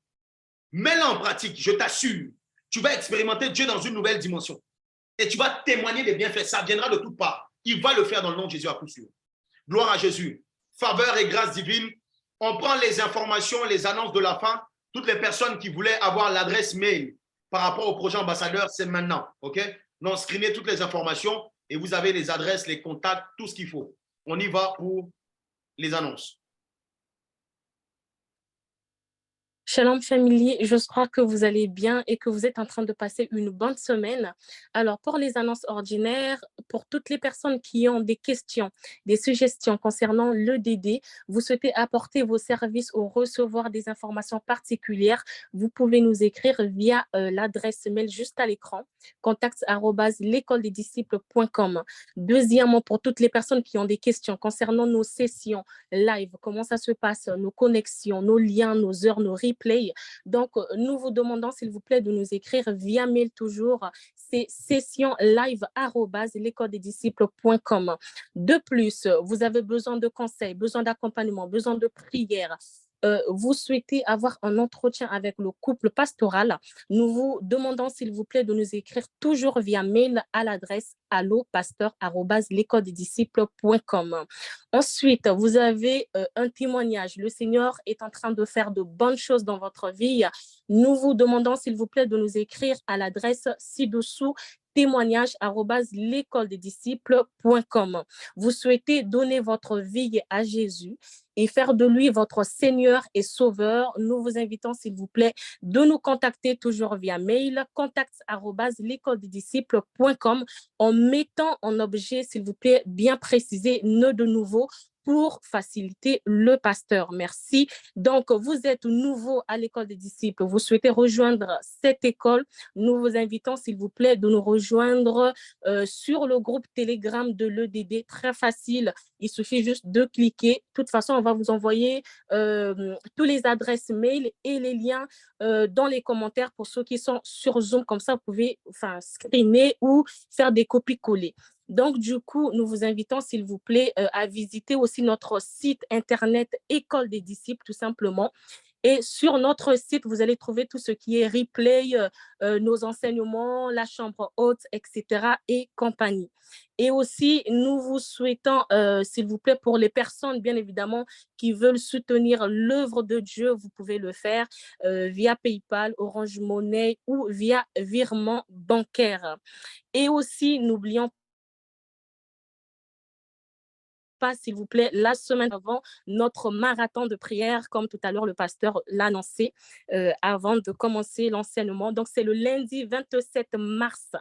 Mets-les en pratique, je t'assure. Tu vas expérimenter Dieu dans une nouvelle dimension. Et tu vas témoigner des bienfaits. Ça viendra de toutes parts. Il va le faire dans le nom de Jésus à coup sûr. Gloire à Jésus. Faveur et grâce divine. On prend les informations, les annonces de la fin. Toutes les personnes qui voulaient avoir l'adresse mail par rapport au projet ambassadeur, c'est maintenant. OK? Donc, screenez toutes les informations et vous avez les adresses, les contacts, tout ce qu'il faut. On y va pour les annonces. Shalom family, je crois que vous allez bien et que vous êtes en train de passer une bonne semaine. Alors pour les annonces ordinaires, pour toutes les personnes qui ont des questions, des suggestions concernant l'EDD, vous souhaitez apporter vos services ou recevoir des informations particulières, vous pouvez nous écrire via l'adresse mail juste à l'écran, contact@l'écoledesdisciples.com. Deuxièmement, pour toutes les personnes qui ont des questions concernant nos sessions live, comment ça se passe, nos connexions, nos liens, nos heures, nos replays. Donc, nous vous demandons, s'il vous plaît, de nous écrire via mail toujours. C'est sessionlive@l'écoledesdisciples.com. De plus, vous avez besoin de conseils, besoin d'accompagnement, besoin de prières. Vous souhaitez avoir un entretien avec le couple pastoral, nous vous demandons, s'il vous plaît, de nous écrire toujours via mail à l'adresse allopasteur@l'écoledesdisciples.com. Ensuite, vous avez un témoignage. Le Seigneur est en train de faire de bonnes choses dans votre vie. Nous vous demandons, s'il vous plaît, de nous écrire à l'adresse ci-dessous, témoignage@l'écoledesdisciples.com. Vous souhaitez donner votre vie à Jésus et faire de lui votre Seigneur et Sauveur. Nous vous invitons, s'il vous plaît, de nous contacter toujours via mail, contact@l'écoledesdisciples.com, en mettant en objet, s'il vous plaît, bien précisé, nœud de nouveau, pour faciliter le pasteur. Merci. Donc, vous êtes nouveau à l'école des disciples, vous souhaitez rejoindre cette école, nous vous invitons, s'il vous plaît, de nous rejoindre sur le groupe Telegram de l'EDD. Très facile, il suffit juste de cliquer. De toute façon, on va vous envoyer tous les adresses mail et les liens dans les commentaires pour ceux qui sont sur Zoom. Comme ça, vous pouvez screener ou faire des copies-coller. Donc, du coup, nous vous invitons, s'il vous plaît, à visiter aussi notre site internet École des disciples, tout simplement. Et sur notre site, vous allez trouver tout ce qui est replay, nos enseignements, la chambre haute, etc. et compagnie. Et aussi, nous vous souhaitons, s'il vous plaît, pour les personnes, bien évidemment, qui veulent soutenir l'œuvre de Dieu, vous pouvez le faire via PayPal, Orange Money ou via virement bancaire. Et aussi, n'oublions pas, s'il vous plaît, la semaine avant, notre marathon de prière, comme tout à l'heure le pasteur l'a annoncé avant de commencer l'enseignement. Donc, c'est le lundi 27 mars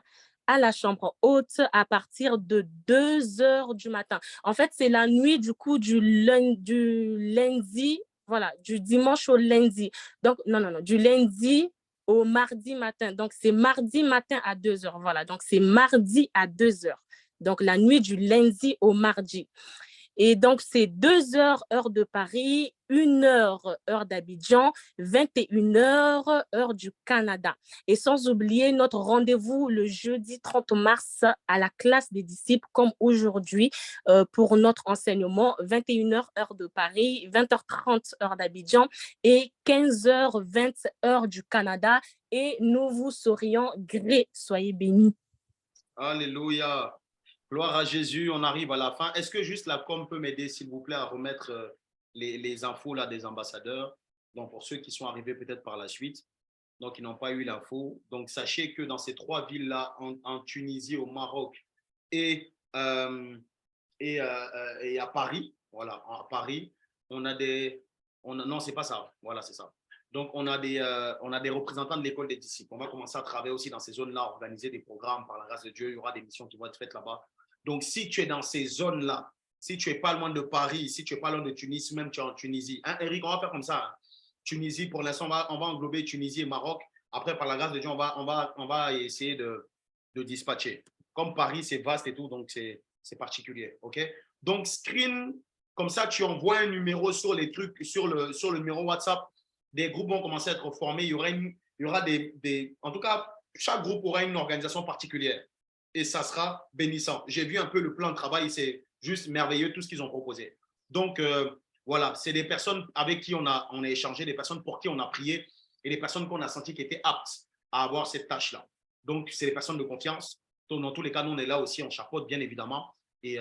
à la chambre haute à partir de 2h du matin. En fait, c'est la nuit du coup du lundi, voilà, du dimanche au lundi. Donc, non, du lundi au mardi matin. Donc, c'est mardi matin à 2h. Voilà, donc c'est mardi à 2h. Donc, la nuit du lundi au mardi. Et donc, c'est 2h, heure de Paris, 1h, heure d'Abidjan, 21h, heure du Canada. Et sans oublier notre rendez-vous le jeudi 30 mars à la classe des disciples, comme aujourd'hui, pour notre enseignement, 21h, heure de Paris, 20h30, heure d'Abidjan et 15h20, heure du Canada. Et nous vous saurions gré. Soyez bénis. Alléluia. Gloire à Jésus, on arrive à la fin. Est-ce que juste la com peut m'aider, s'il vous plaît, à remettre les infos là, des ambassadeurs? Donc, pour ceux qui sont arrivés peut-être par la suite, donc ils n'ont pas eu l'info. Donc, sachez que dans ces 3 villes-là, en Tunisie, au Maroc et à Paris, voilà, à Paris, on a des… non, c'est pas ça. Voilà, c'est ça. Donc, on a des représentants de l'école des disciples. On va commencer à travailler aussi dans ces zones-là, organiser des programmes par la grâce de Dieu. Il y aura des missions qui vont être faites là-bas. Donc, si tu es dans ces zones-là, si tu n'es pas loin de Paris, si tu n'es pas loin de Tunis, même tu es en Tunisie. Hein, Eric, on va faire comme ça. Hein. Tunisie, pour l'instant, on va englober Tunisie et Maroc. Après, par la grâce de Dieu, on va essayer de dispatcher. Comme Paris, c'est vaste et tout, donc c'est particulier. OK? Donc, screen, comme ça, tu envoies un numéro sur les trucs, sur le numéro WhatsApp. Des groupes vont commencer à être formés. Il y aura des… En tout cas, chaque groupe aura une organisation particulière. Et ça sera bénissant. J'ai vu un peu le plan de travail, c'est juste merveilleux tout ce qu'ils ont proposé. Donc, voilà, c'est des personnes avec qui on a échangé, des personnes pour qui on a prié et des personnes qu'on a senti qui étaient aptes à avoir cette tâche-là. Donc, c'est des personnes de confiance. Donc, dans tous les cas, nous, on est là aussi, on chapeaute bien évidemment. Et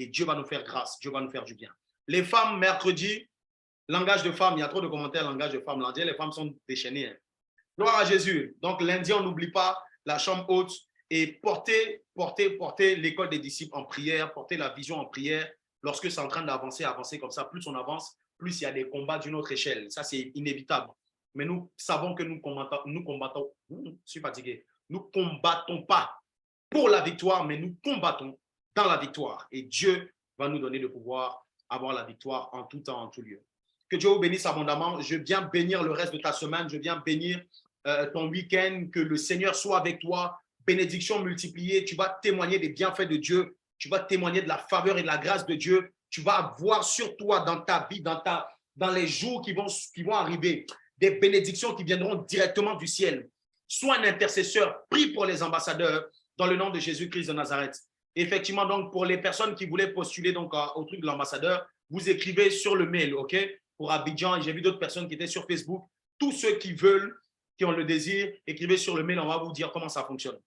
Dieu va nous faire grâce, Dieu va nous faire du bien. Les femmes, mercredi, langage de femmes, il y a trop de commentaires, langage de femmes. Lundi, les femmes sont déchaînées. Hein. Gloire à Jésus. Donc, lundi, on n'oublie pas la chambre haute. Et porter l'école des disciples en prière, porter la vision en prière, lorsque c'est en train d'avancer comme ça, plus on avance, plus il y a des combats d'une autre échelle. Ça, c'est inévitable. mais nous savons que nous combattons, je suis fatigué, nous combattons pas pour la victoire, mais nous combattons dans la victoire. Et Dieu va nous donner le pouvoir avoir la victoire en tout temps, en tout lieu. Que Dieu vous bénisse abondamment. Je viens bénir le reste de ta semaine. Je viens bénir ton week-end. Que le Seigneur soit avec toi. Bénédiction multipliée. Tu vas témoigner des bienfaits de Dieu. Tu vas témoigner de la faveur et de la grâce de Dieu. Tu vas voir sur toi, dans ta vie, dans les jours qui vont arriver, des bénédictions qui viendront directement du ciel. Sois un intercesseur. Prie pour les ambassadeurs dans le nom de Jésus-Christ de Nazareth. Effectivement, donc, pour les personnes qui voulaient postuler donc, au truc de l'ambassadeur, vous écrivez sur le mail, OK? Pour Abidjan, j'ai vu d'autres personnes qui étaient sur Facebook. Tous ceux qui veulent, qui ont le désir, écrivez sur le mail, on va vous dire comment ça fonctionne.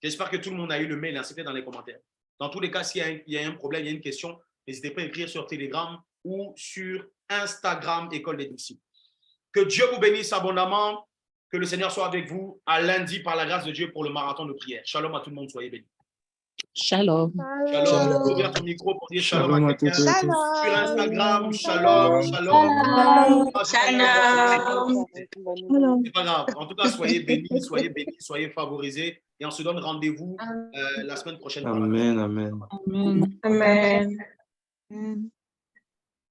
J'espère que tout le monde a eu le mail, hein, c'était dans les commentaires. Dans tous les cas, s'il y a un problème, il y a une question, n'hésitez pas à écrire sur Telegram ou sur Instagram, École des disciples. Que Dieu vous bénisse abondamment, que le Seigneur soit avec vous à lundi par la grâce de Dieu pour le marathon de prière. Shalom à tout le monde, soyez bénis. Shalom. Shalom. Ouvrir ton micro pour dire shalom à quelqu'un. Shalom. Sur Instagram, shalom, shalom. Shalom. C'est pas grave. En tout cas, soyez bénis, soyez favorisés. Et on se donne rendez-vous la semaine prochaine. Amen, amen. Amen. Amen.